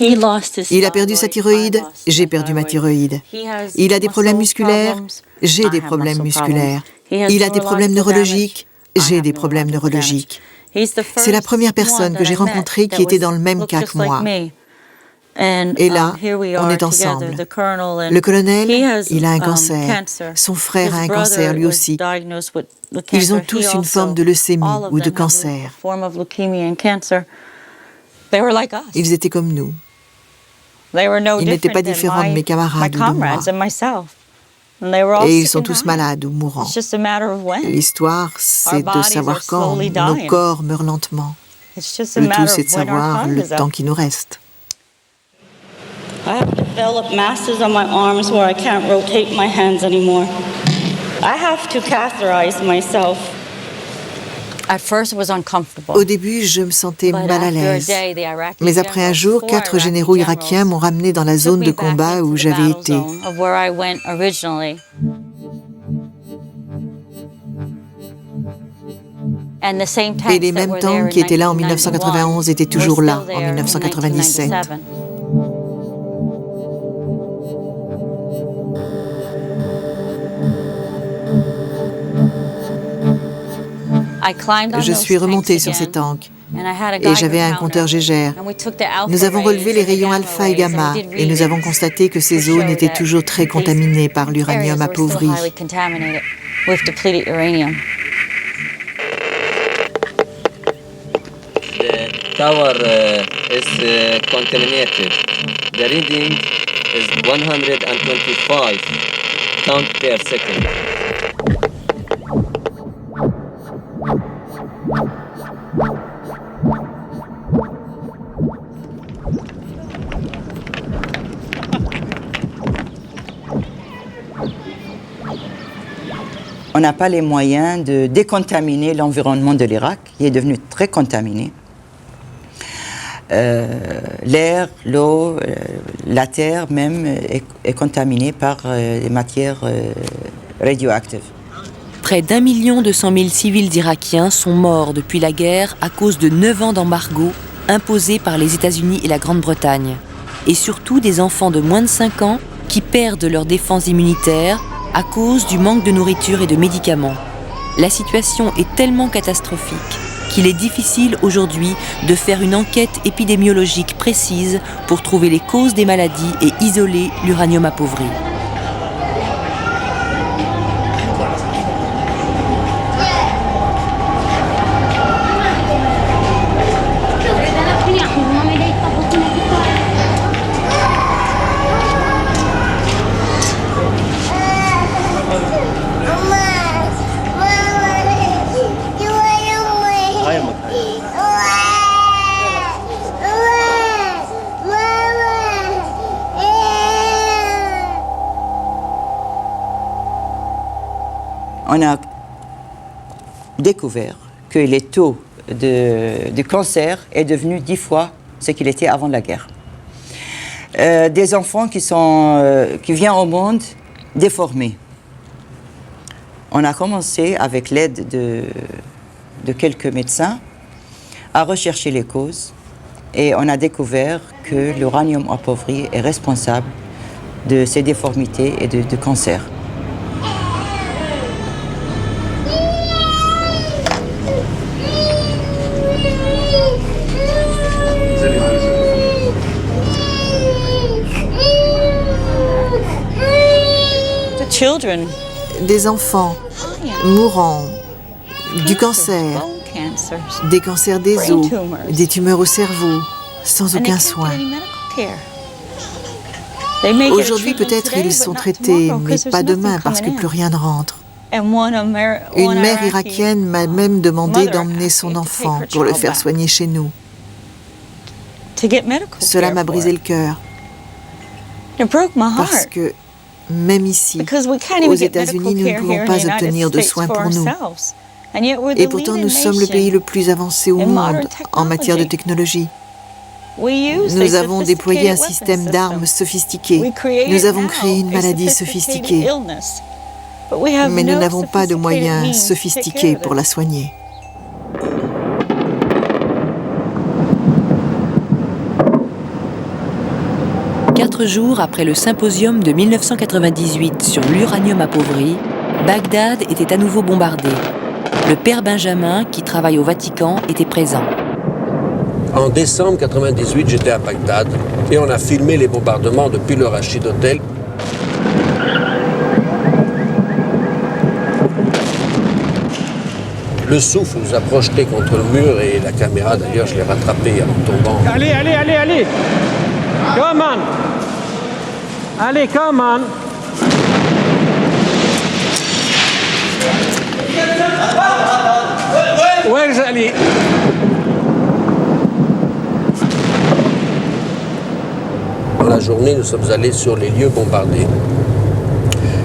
Il a perdu sa thyroïde, j'ai perdu ma thyroïde. Il a des problèmes musculaires, j'ai des problèmes musculaires. Il a des problèmes neurologiques, j'ai des problèmes neurologiques. C'est la première personne que j'ai rencontrée qui était dans le même cas que moi. Et là, on est ensemble. Le colonel, il a un cancer. Son frère a un cancer lui aussi. Ils ont tous une forme de leucémie ou de cancer. Ils étaient comme nous. Ils n'étaient pas différents de mes camarades ou de moi. Et ils sont tous malades ou mourants. L'histoire, c'est de savoir quand nos corps meurent lentement. Le tout, c'est de savoir le temps qui nous reste. I have developed masses on my arms where I can't rotate my hands anymore. I have to catheterize myself. Au début, je me sentais mal à l'aise. Mais après un jour, 4 généraux irakiens m'ont ramené dans la zone de combat où j'avais été. Et les mêmes tanks qui étaient là en 1991 étaient toujours là en 1997. Je suis remontée sur ces tanks et j'avais un compteur Geiger. Nous avons relevé les rayons alpha et gamma et nous avons constaté que ces zones étaient toujours très contaminées par l'uranium appauvri. The tower is contaminated. The reading is 125 count per second. On n'a pas les moyens de décontaminer l'environnement de l'Irak, qui est devenu très contaminé. L'air, l'eau, la terre même est contaminée par des matières radioactives. Près d'1,2 million de civils irakiens sont morts depuis la guerre à cause de 9 ans d'embargo imposés par les États-Unis et la Grande-Bretagne. Et surtout des enfants de moins de 5 ans qui perdent leur défense immunitaire à cause du manque de nourriture et de médicaments. La situation est tellement catastrophique qu'il est difficile aujourd'hui de faire une enquête épidémiologique précise pour trouver les causes des maladies et isoler l'uranium appauvri. On a découvert que les taux de cancer est devenu 10 fois ce qu'il était avant la guerre. Des enfants qui viennent au monde déformés. On a commencé, avec l'aide de quelques médecins, à rechercher les causes et on a découvert que l'uranium appauvri est responsable de ces déformités et de cancer. Des enfants mourant du cancer, des cancers des os, des tumeurs au cerveau, sans aucun soin. Aujourd'hui, peut-être ils sont traités, mais pas demain parce que plus rien ne rentre. Une mère irakienne m'a même demandé d'emmener son enfant pour le faire soigner chez nous. Cela m'a brisé le cœur. Parce que même ici, aux États-Unis, nous ne pouvons pas obtenir de soins pour nous. Et pourtant, nous sommes le pays le plus avancé au monde en matière de technologie. Nous avons déployé un système d'armes sophistiqué. Nous avons créé une maladie sophistiquée. Mais nous n'avons pas de moyens sophistiqués pour la soigner. Quatre jours après le symposium de 1998 sur l'uranium appauvri, Bagdad était à nouveau bombardé. Le père Benjamin, qui travaille au Vatican, était présent. En décembre 1998, j'étais à Bagdad et on a filmé les bombardements depuis le Rashid Hotel. Le souffle nous a projetés contre le mur et la caméra, d'ailleurs, je l'ai rattrapée en tombant. Allez, allez, allez, allez! Come on! Allez, come on! Where's Ali? Dans la journée, nous sommes allés sur les lieux bombardés.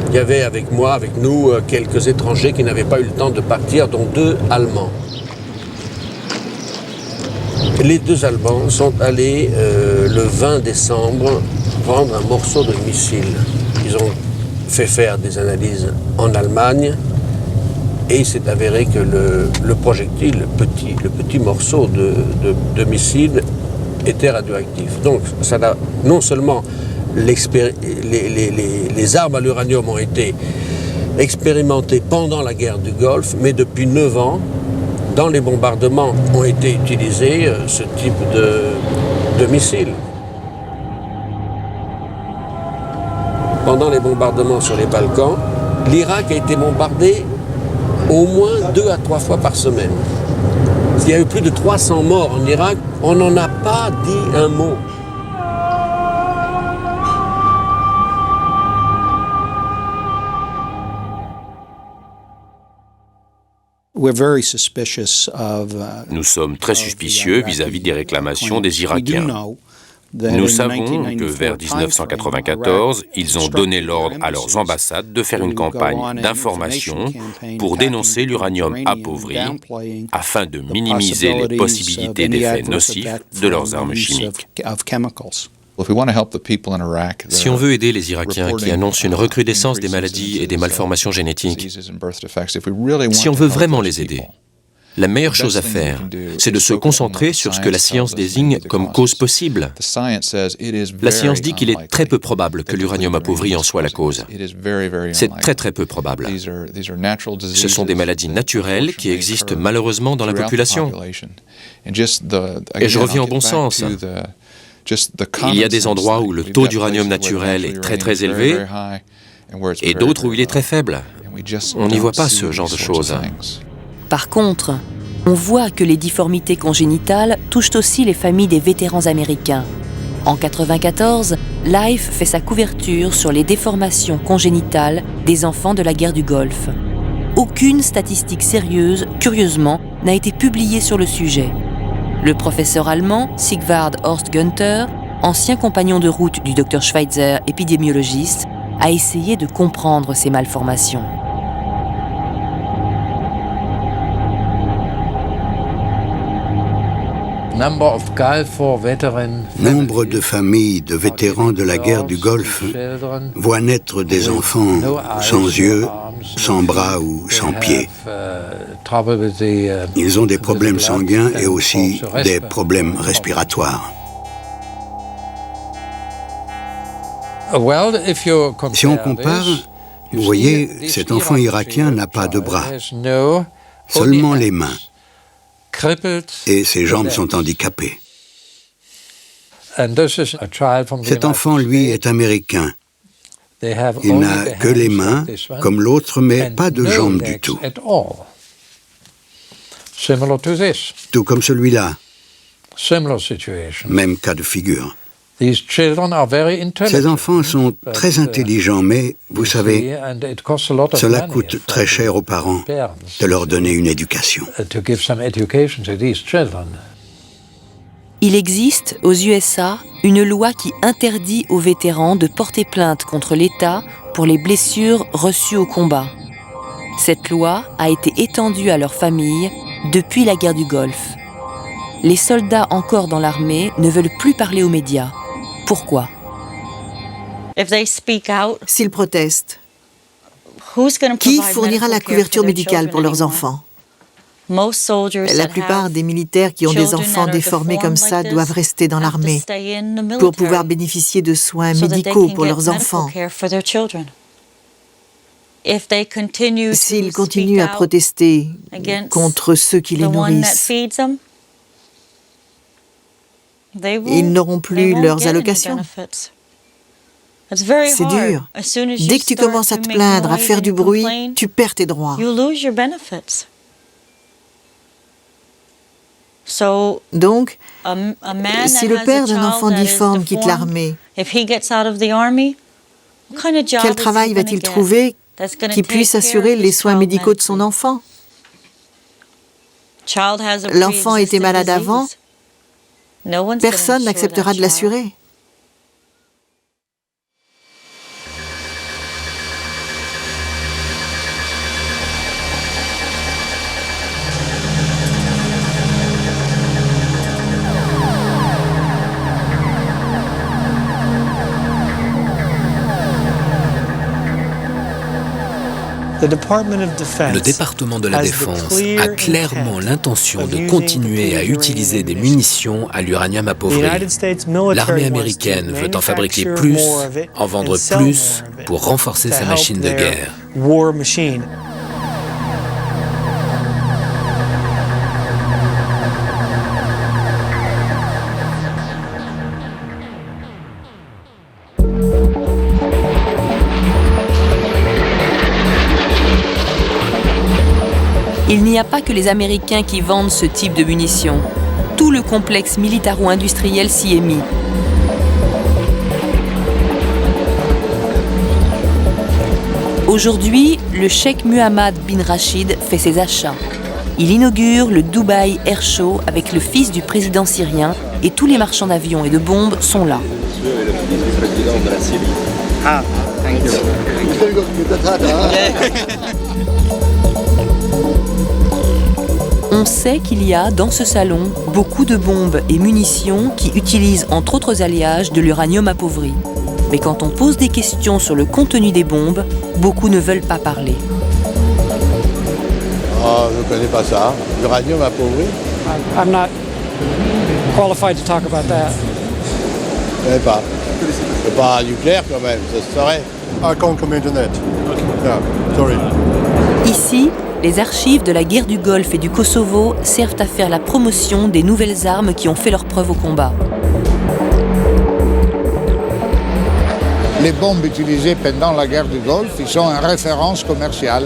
Il y avait avec nous, quelques étrangers qui n'avaient pas eu le temps de partir, dont 2 Allemands. Les deux Allemands sont allés le 20 décembre prendre un morceau de missile. Ils ont fait faire des analyses en Allemagne et il s'est avéré que le projectile, le petit morceau de missile était radioactif. Donc ça n'a, non seulement les armes à l'uranium ont été expérimentées pendant la guerre du Golfe, mais depuis 9 ans, dans les bombardements ont été utilisés ce type de missiles. Pendant les bombardements sur les Balkans, l'Irak a été bombardé au moins 2 à 3 fois par semaine. Il y a eu plus de 300 morts en Irak, on n'en a pas dit un mot. Nous sommes très suspicieux vis-à-vis des réclamations des Irakiens. Nous savons que vers 1994, ils ont donné l'ordre à leurs ambassades de faire une campagne d'information pour dénoncer l'uranium appauvri afin de minimiser les possibilités d'effets nocifs de leurs armes chimiques. Si on veut aider les Irakiens qui annoncent une recrudescence des maladies et des malformations génétiques, si on veut vraiment les aider, la meilleure chose à faire, c'est de se concentrer sur ce que la science désigne comme cause possible. La science dit qu'il est très peu probable que l'uranium appauvri en soit la cause. C'est très très peu probable. Ce sont des maladies naturelles qui existent malheureusement dans la population. Et je reviens au bon sens. Il y a des endroits où le taux d'uranium naturel est très très élevé et d'autres où il est très faible. On n'y voit pas ce genre de choses. Par contre, on voit que les difformités congénitales touchent aussi les familles des vétérans américains. En 1994, Life fait sa couverture sur les déformations congénitales des enfants de la guerre du Golfe. Aucune statistique sérieuse, curieusement, n'a été publiée sur le sujet. Le professeur allemand Sigvard Horst Günther, ancien compagnon de route du Dr Schweitzer, épidémiologiste, a essayé de comprendre ces malformations. Nombre de familles de vétérans de la guerre du Golfe voient naître des enfants sans yeux, sans bras ou sans pieds. Ils ont des problèmes sanguins et aussi des problèmes respiratoires. Si on compare, vous voyez, cet enfant irakien n'a pas de bras, seulement les mains. Et ses jambes sont handicapées. Cet enfant, lui, est américain. Il n'a que les mains, comme l'autre, mais pas de jambes du tout. Tout comme celui-là. Même cas de figure. Ces enfants sont très intelligents, mais, vous savez, cela coûte très cher aux parents de leur donner une éducation. Il existe, aux USA, une loi qui interdit aux vétérans de porter plainte contre l'État pour les blessures reçues au combat. Cette loi a été étendue à leurs familles depuis la guerre du Golfe. Les soldats encore dans l'armée ne veulent plus parler aux médias. Pourquoi ? S'ils protestent, qui fournira la couverture médicale pour leurs enfants ? La plupart des militaires qui ont des enfants déformés comme ça doivent rester dans l'armée pour pouvoir bénéficier de soins médicaux pour leurs enfants. S'ils continuent à protester contre ceux qui les nourrissent, ils n'auront plus leurs allocations. C'est dur. Dès que tu commences à te plaindre, à faire du bruit, tu perds tes droits. Donc, si le père d'un enfant difforme quitte l'armée, quel travail va-t-il trouver qui puisse assurer les soins médicaux de son enfant? L'enfant était malade avant, personne n'acceptera de l'assurer. Le département de la Défense a clairement l'intention de continuer à utiliser des munitions à l'uranium appauvri. L'armée américaine veut en fabriquer plus, en vendre plus, pour renforcer sa machine de guerre. Il n'y a pas que les Américains qui vendent ce type de munitions. Tout le complexe militaro-industriel s'y est mis. Aujourd'hui, le cheikh Muhammad bin Rachid fait ses achats. Il inaugure le Dubai Air Show avec le fils du président syrien et tous les marchands d'avions et de bombes sont là. On sait qu'il y a dans ce salon beaucoup de bombes et munitions qui utilisent entre autres alliages de l'uranium appauvri. Mais quand on pose des questions sur le contenu des bombes, beaucoup ne veulent pas parler. Oh, je ne connais pas ça. L'uranium appauvri? I'm not qualified to talk about that. Je ne connais pas. C'est pas nucléaire quand même, ça se saurait. I can't comment on that. Yeah, sorry. Ici, les archives de la guerre du Golfe et du Kosovo servent à faire la promotion des nouvelles armes qui ont fait leur preuve au combat. Les bombes utilisées pendant la guerre du Golfe, ils sont une référence commerciale,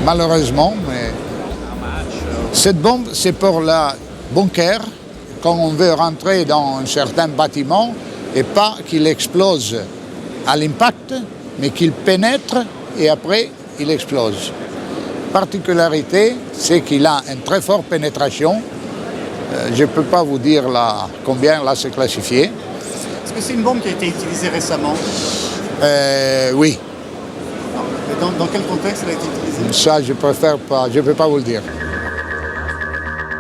malheureusement. Mais cette bombe, c'est pour la bunker, quand on veut rentrer dans un certain bâtiment, et pas qu'il explose à l'impact, mais qu'il pénètre et après, il explose. Particularité, c'est qu'il a une très forte pénétration. Je ne peux pas vous dire combien là c'est classifié. Est-ce que c'est une bombe qui a été utilisée récemment? Oui. Dans quel contexte elle a été utilisée? Ça, je préfère pas, je ne peux pas vous le dire.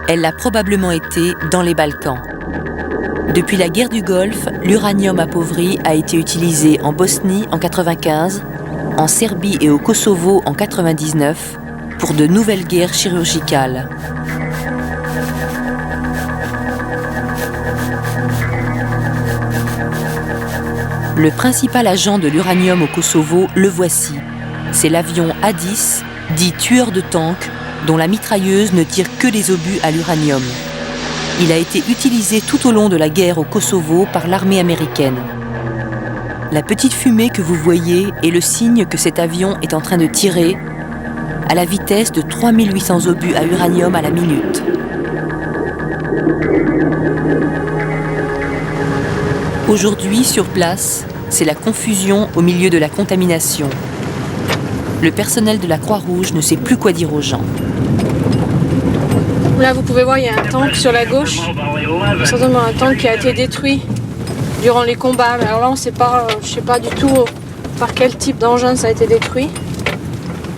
Elle l'a probablement été dans les Balkans. Depuis la guerre du Golfe, l'uranium appauvri a été utilisé en Bosnie en 1995, en Serbie et au Kosovo en 1999, pour de nouvelles guerres chirurgicales. Le principal agent de l'uranium au Kosovo, le voici. C'est l'avion A-10, dit tueur de tanks, dont la mitrailleuse ne tire que des obus à l'uranium. Il a été utilisé tout au long de la guerre au Kosovo par l'armée américaine. La petite fumée que vous voyez est le signe que cet avion est en train de tirer à la vitesse de 3800 obus à uranium à la minute. Aujourd'hui, sur place, c'est la confusion au milieu de la contamination. Le personnel de la Croix-Rouge ne sait plus quoi dire aux gens. Là, vous pouvez voir, il y a un tank sur la gauche. Certainement un tank qui a été détruit durant les combats. Mais alors là, on ne sait pas, je ne sais pas du tout par quel type d'engin ça a été détruit.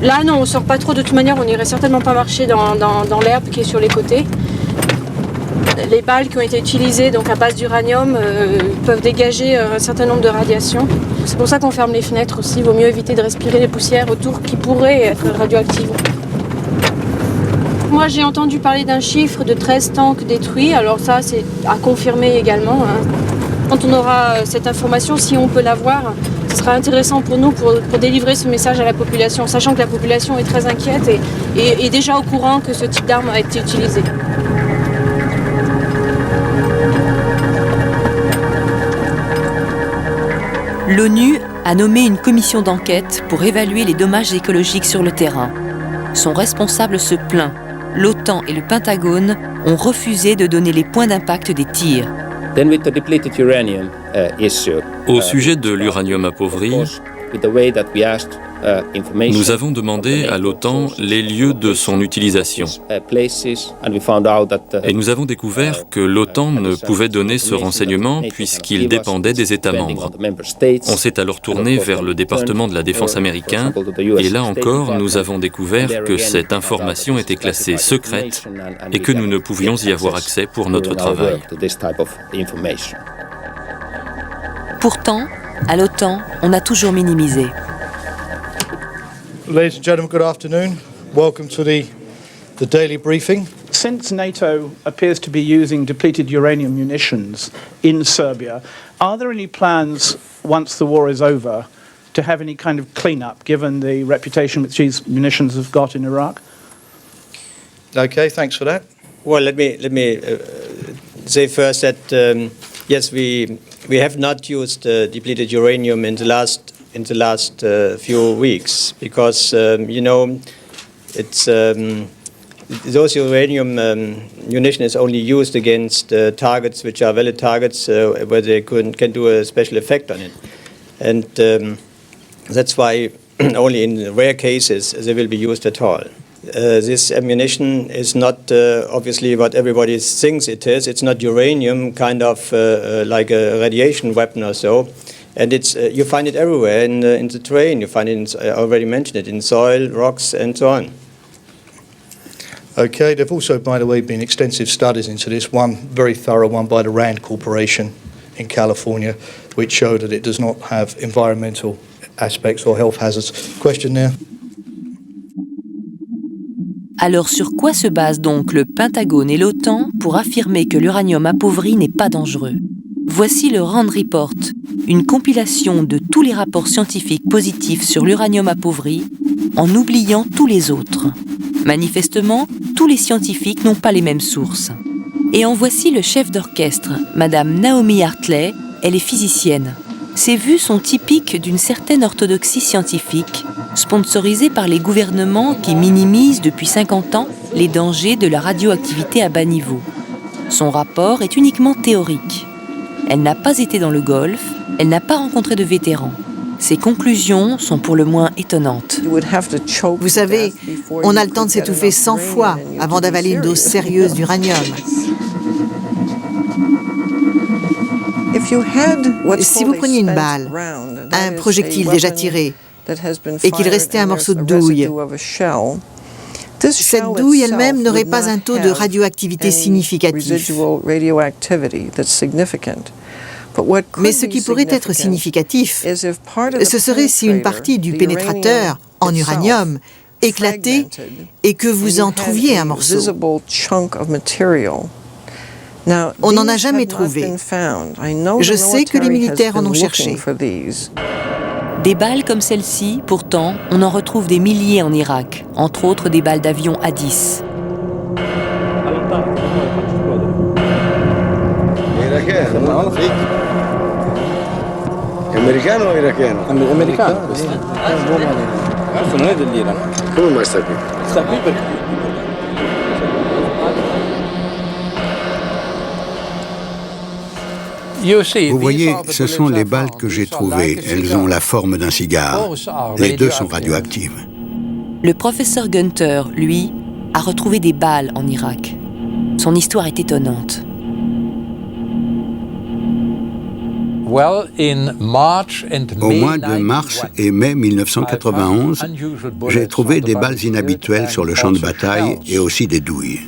Là, non, on ne sort pas trop. De toute manière, on n'irait certainement pas marcher dans l'herbe qui est sur les côtés. Les balles qui ont été utilisées donc à base d'uranium peuvent dégager un certain nombre de radiations. C'est pour ça qu'on ferme les fenêtres aussi. Il vaut mieux éviter de respirer les poussières autour qui pourraient être radioactives. Moi, j'ai entendu parler d'un chiffre de 13 tanks détruits. Alors ça, c'est à confirmer également. Quand on aura cette information, si on peut l'avoir, ce sera intéressant pour nous pour délivrer ce message à la population, sachant que la population est très inquiète et est déjà au courant que ce type d'arme a été utilisé. L'ONU a nommé une commission d'enquête pour évaluer les dommages écologiques sur le terrain. Son responsable se plaint. L'OTAN et le Pentagone ont refusé de donner les points d'impact des tirs. Au sujet de l'uranium appauvri, nous avons demandé à l'OTAN les lieux de son utilisation. Et nous avons découvert que l'OTAN ne pouvait donner ce renseignement puisqu'il dépendait des États membres. On s'est alors tourné vers le département de la Défense américain et là encore, nous avons découvert que cette information était classée secrète et que nous ne pouvions y avoir accès pour notre travail. Pourtant, à l'OTAN, on a toujours minimisé. Ladies and gentlemen, good afternoon. Welcome to the daily briefing. Since NATO appears to be using depleted uranium munitions in Serbia, are there any plans, once the war is over, to have any kind of clean-up, given the reputation which these munitions have got in Iraq? Okay, thanks for that. Well, let me say first that yes, we have not used depleted uranium in the last few weeks because it's those uranium munition is only used against targets which are valid targets where they can do a special effect on it, and that's why only in rare cases they will be used at all. This ammunition is not obviously what everybody thinks it is. It's not uranium, kind of like a radiation weapon or so. And it's you find it everywhere in the terrain. You find it, I already mentioned it, in soil, rocks, and so on. Okay, there have also, by the way, been extensive studies into this, one very thorough one by the RAND Corporation in California, which showed that it does not have environmental aspects or health hazards. Question there. Alors sur quoi se basent donc le Pentagone et l'OTAN pour affirmer que l'uranium appauvri n'est pas dangereux? Voici le RAND Report, une compilation de tous les rapports scientifiques positifs sur l'uranium appauvri, en oubliant tous les autres. Manifestement, tous les scientifiques n'ont pas les mêmes sources. Et en voici le chef d'orchestre, Madame Naomi Hartley, elle est physicienne. Ses vues sont typiques d'une certaine orthodoxie scientifique, sponsorisée par les gouvernements qui minimisent depuis 50 ans les dangers de la radioactivité à bas niveau. Son rapport est uniquement théorique. Elle n'a pas été dans le Golfe, elle n'a pas rencontré de vétérans. Ses conclusions sont pour le moins étonnantes. Vous savez, on a le temps de s'étouffer 100 fois avant d'avaler une dose sérieuse d'uranium. Si vous preniez une balle, un projectile déjà tiré, et qu'il restait un morceau de douille, cette douille elle-même n'aurait pas un taux de radioactivité significatif. Mais ce qui pourrait être significatif, ce serait si une partie du pénétrateur en uranium éclatait et que vous en trouviez un morceau. On n'en a jamais trouvé. Je sais que les militaires en ont cherché. Des balles comme celle-ci, pourtant, on en retrouve des milliers en Irak, entre autres des balles d'avion A-10. Americano o iracheno? Americano. Questo non è dell'Iran. Come mai sta qui? Sta qui perché... Vous voyez, ce sont les balles que j'ai trouvées. Elles ont la forme d'un cigare. Les deux sont radioactives. Le professeur Gunther, lui, a retrouvé des balles en Irak. Son histoire est étonnante. Au mois de mars et mai 1991, j'ai trouvé des balles inhabituelles sur le champ de bataille et aussi des douilles.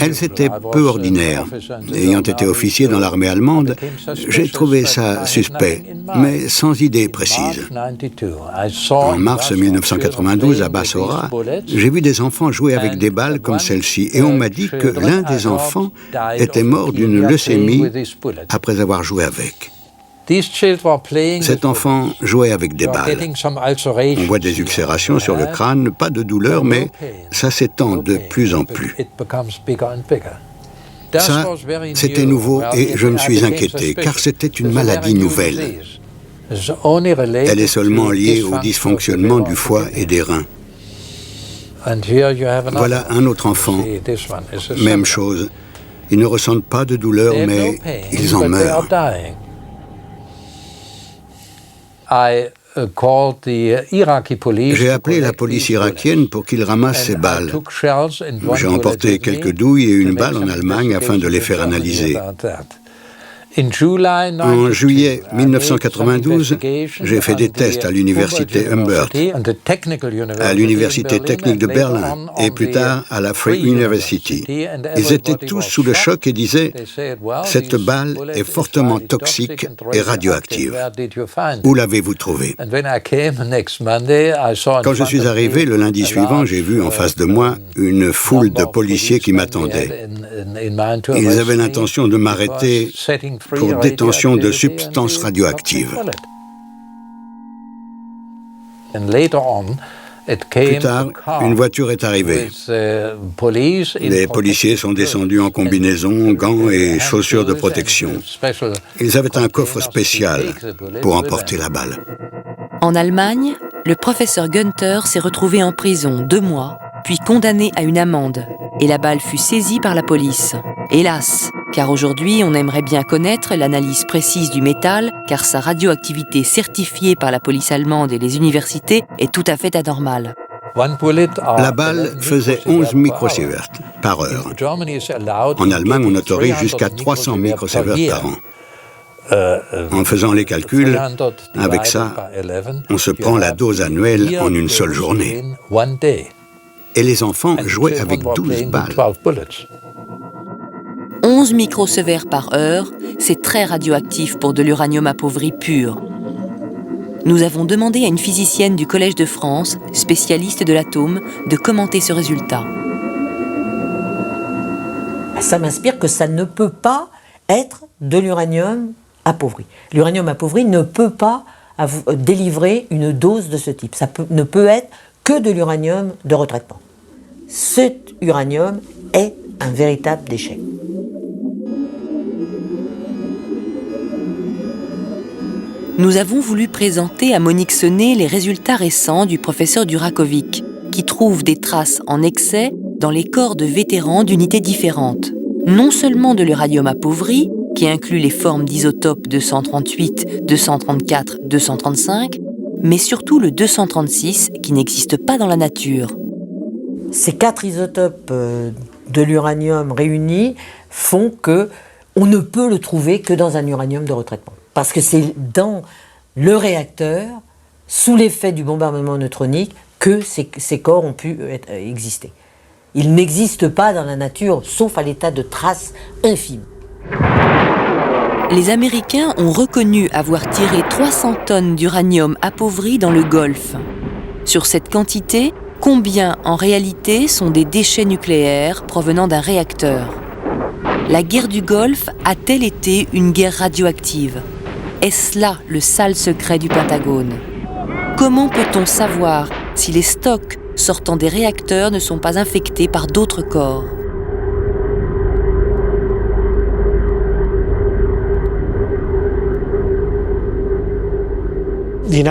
Elles étaient peu ordinaires. Ayant été officier dans l'armée allemande, j'ai trouvé ça suspect, mais sans idée précise. En mars 1992, à Bassora, j'ai vu des enfants jouer avec des balles comme celle-ci, et on m'a dit que l'un des enfants était mort d'une leucémie après avoir joué avec. Cet enfant jouait avec des balles. On voit des ulcérations sur le crâne, pas de douleur, mais ça s'étend de plus en plus. Ça, c'était nouveau et je me suis inquiété, car c'était une maladie nouvelle. Elle est seulement liée au dysfonctionnement du foie et des reins. Voilà un autre enfant. Même chose. Ils ne ressentent pas de douleur, mais ils en meurent. J'ai appelé la police irakienne pour qu'ils ramassent ces balles. J'ai emporté quelques douilles et une balle en Allemagne afin de les faire analyser. En juillet 1992, j'ai fait des tests à l'université Humbert, à l'université technique de Berlin et plus tard à la Free University. Ils étaient tous sous le choc et disaient « Cette balle est fortement toxique et radioactive. Où l'avez-vous trouvée ?» Quand je suis arrivé le lundi suivant, j'ai vu en face de moi une foule de policiers qui m'attendaient. Ils avaient l'intention de m'arrêter pour détention de substances radioactives. Plus tard, une voiture est arrivée. Les policiers sont descendus en combinaison, gants et chaussures de protection. Ils avaient un coffre spécial pour emporter la balle. En Allemagne, le professeur Günther s'est retrouvé en prison 2 mois, puis condamné à une amende. Et la balle fut saisie par la police. Hélas, car aujourd'hui, on aimerait bien connaître l'analyse précise du métal, car sa radioactivité certifiée par la police allemande et les universités est tout à fait anormale. La balle faisait 11 microsieverts par heure. En Allemagne, on autorise jusqu'à 300 microsieverts par an. En faisant les calculs, avec ça, on se prend la dose annuelle en une seule journée. Et les enfants jouaient avec 12 balles. 11 microsieverts par heure, c'est très radioactif pour de l'uranium appauvri pur. Nous avons demandé à une physicienne du Collège de France, spécialiste de l'atome, de commenter ce résultat. Ça m'inspire que ça ne peut pas être de l'uranium appauvri. L'uranium appauvri ne peut pas délivrer une dose de ce type. Ne peut être que de l'uranium de retraitement. Cet uranium est un véritable déchet. Nous avons voulu présenter à Monique Senet les résultats récents du professeur Durakovic, qui trouve des traces en excès dans les corps de vétérans d'unités différentes. Non seulement de l'uranium appauvri, qui inclut les formes d'isotopes 238, 234, 235, mais surtout le 236 qui n'existe pas dans la nature. Ces 4 isotopes de l'uranium réunis font qu'on ne peut le trouver que dans un uranium de retraitement. Parce que c'est dans le réacteur, sous l'effet du bombardement neutronique, que ces corps ont pu exister. Ils n'existent pas dans la nature, sauf à l'état de traces infimes. Les Américains ont reconnu avoir tiré 300 tonnes d'uranium appauvri dans le Golfe. Sur cette quantité, combien en réalité sont des déchets nucléaires provenant d'un réacteur? La guerre du Golfe a-t-elle été une guerre radioactive? Est-ce là le sale secret du Pentagone? Comment peut-on savoir si les stocks sortant des réacteurs ne sont pas infectés par d'autres corps? Les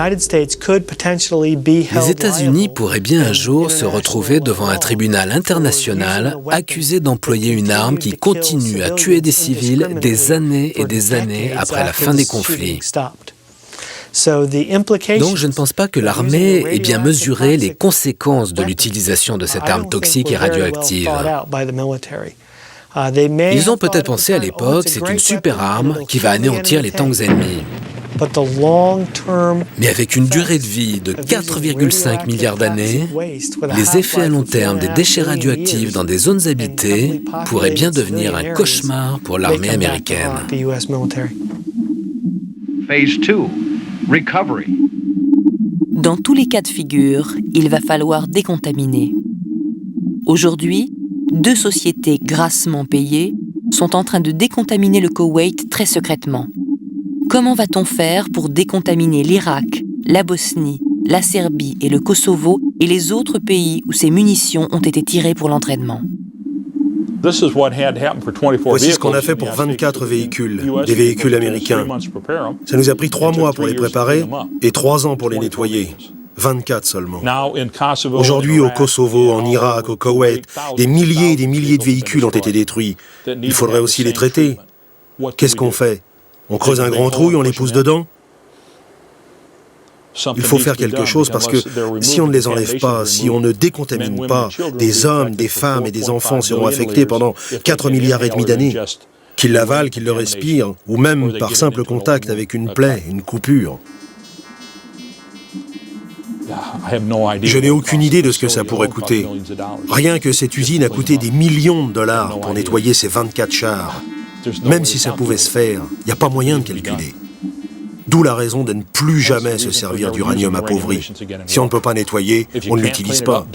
États-Unis pourraient bien un jour se retrouver devant un tribunal international accusé d'employer une arme qui continue à tuer des civils des années et des années après la fin des conflits. Donc je ne pense pas que l'armée ait bien mesuré les conséquences de l'utilisation de cette arme toxique et radioactive. Ils ont peut-être pensé à l'époque, c'est une super arme qui va anéantir les tanks ennemis. Mais avec une durée de vie de 4,5 milliards d'années, les effets à long terme des déchets radioactifs dans des zones habitées pourraient bien devenir un cauchemar pour l'armée américaine. Dans tous les cas de figure, il va falloir décontaminer. Aujourd'hui, 2 sociétés grassement payées sont en train de décontaminer le Koweït très secrètement. Comment va-t-on faire pour décontaminer l'Irak, la Bosnie, la Serbie et le Kosovo et les autres pays où ces munitions ont été tirées pour l'entraînement? Voici ce qu'on a fait pour 24 véhicules, des véhicules américains. Ça nous a pris 3 mois pour les préparer et 3 ans pour les nettoyer. 24 seulement. Aujourd'hui, au Kosovo, en Irak, au Koweït, des milliers et des milliers de véhicules ont été détruits. Il faudrait aussi les traiter. Qu'est-ce qu'on fait? On creuse un grand trou et on les pousse dedans? Il faut faire quelque chose parce que si on ne les enlève pas, si on ne décontamine pas, des hommes, des femmes et des enfants seront affectés pendant 4,5 milliards d'années. Qu'ils l'avalent, qu'ils le respirent, ou même par simple contact avec une plaie, une coupure. Je n'ai aucune idée de ce que ça pourrait coûter. Rien que cette usine a coûté des millions de dollars pour nettoyer ces 24 chars. Même si ça pouvait se faire, il n'y a pas moyen de calculer. D'où la raison de ne plus jamais se servir d'uranium appauvri. Si on ne peut pas nettoyer, on ne l'utilise pas.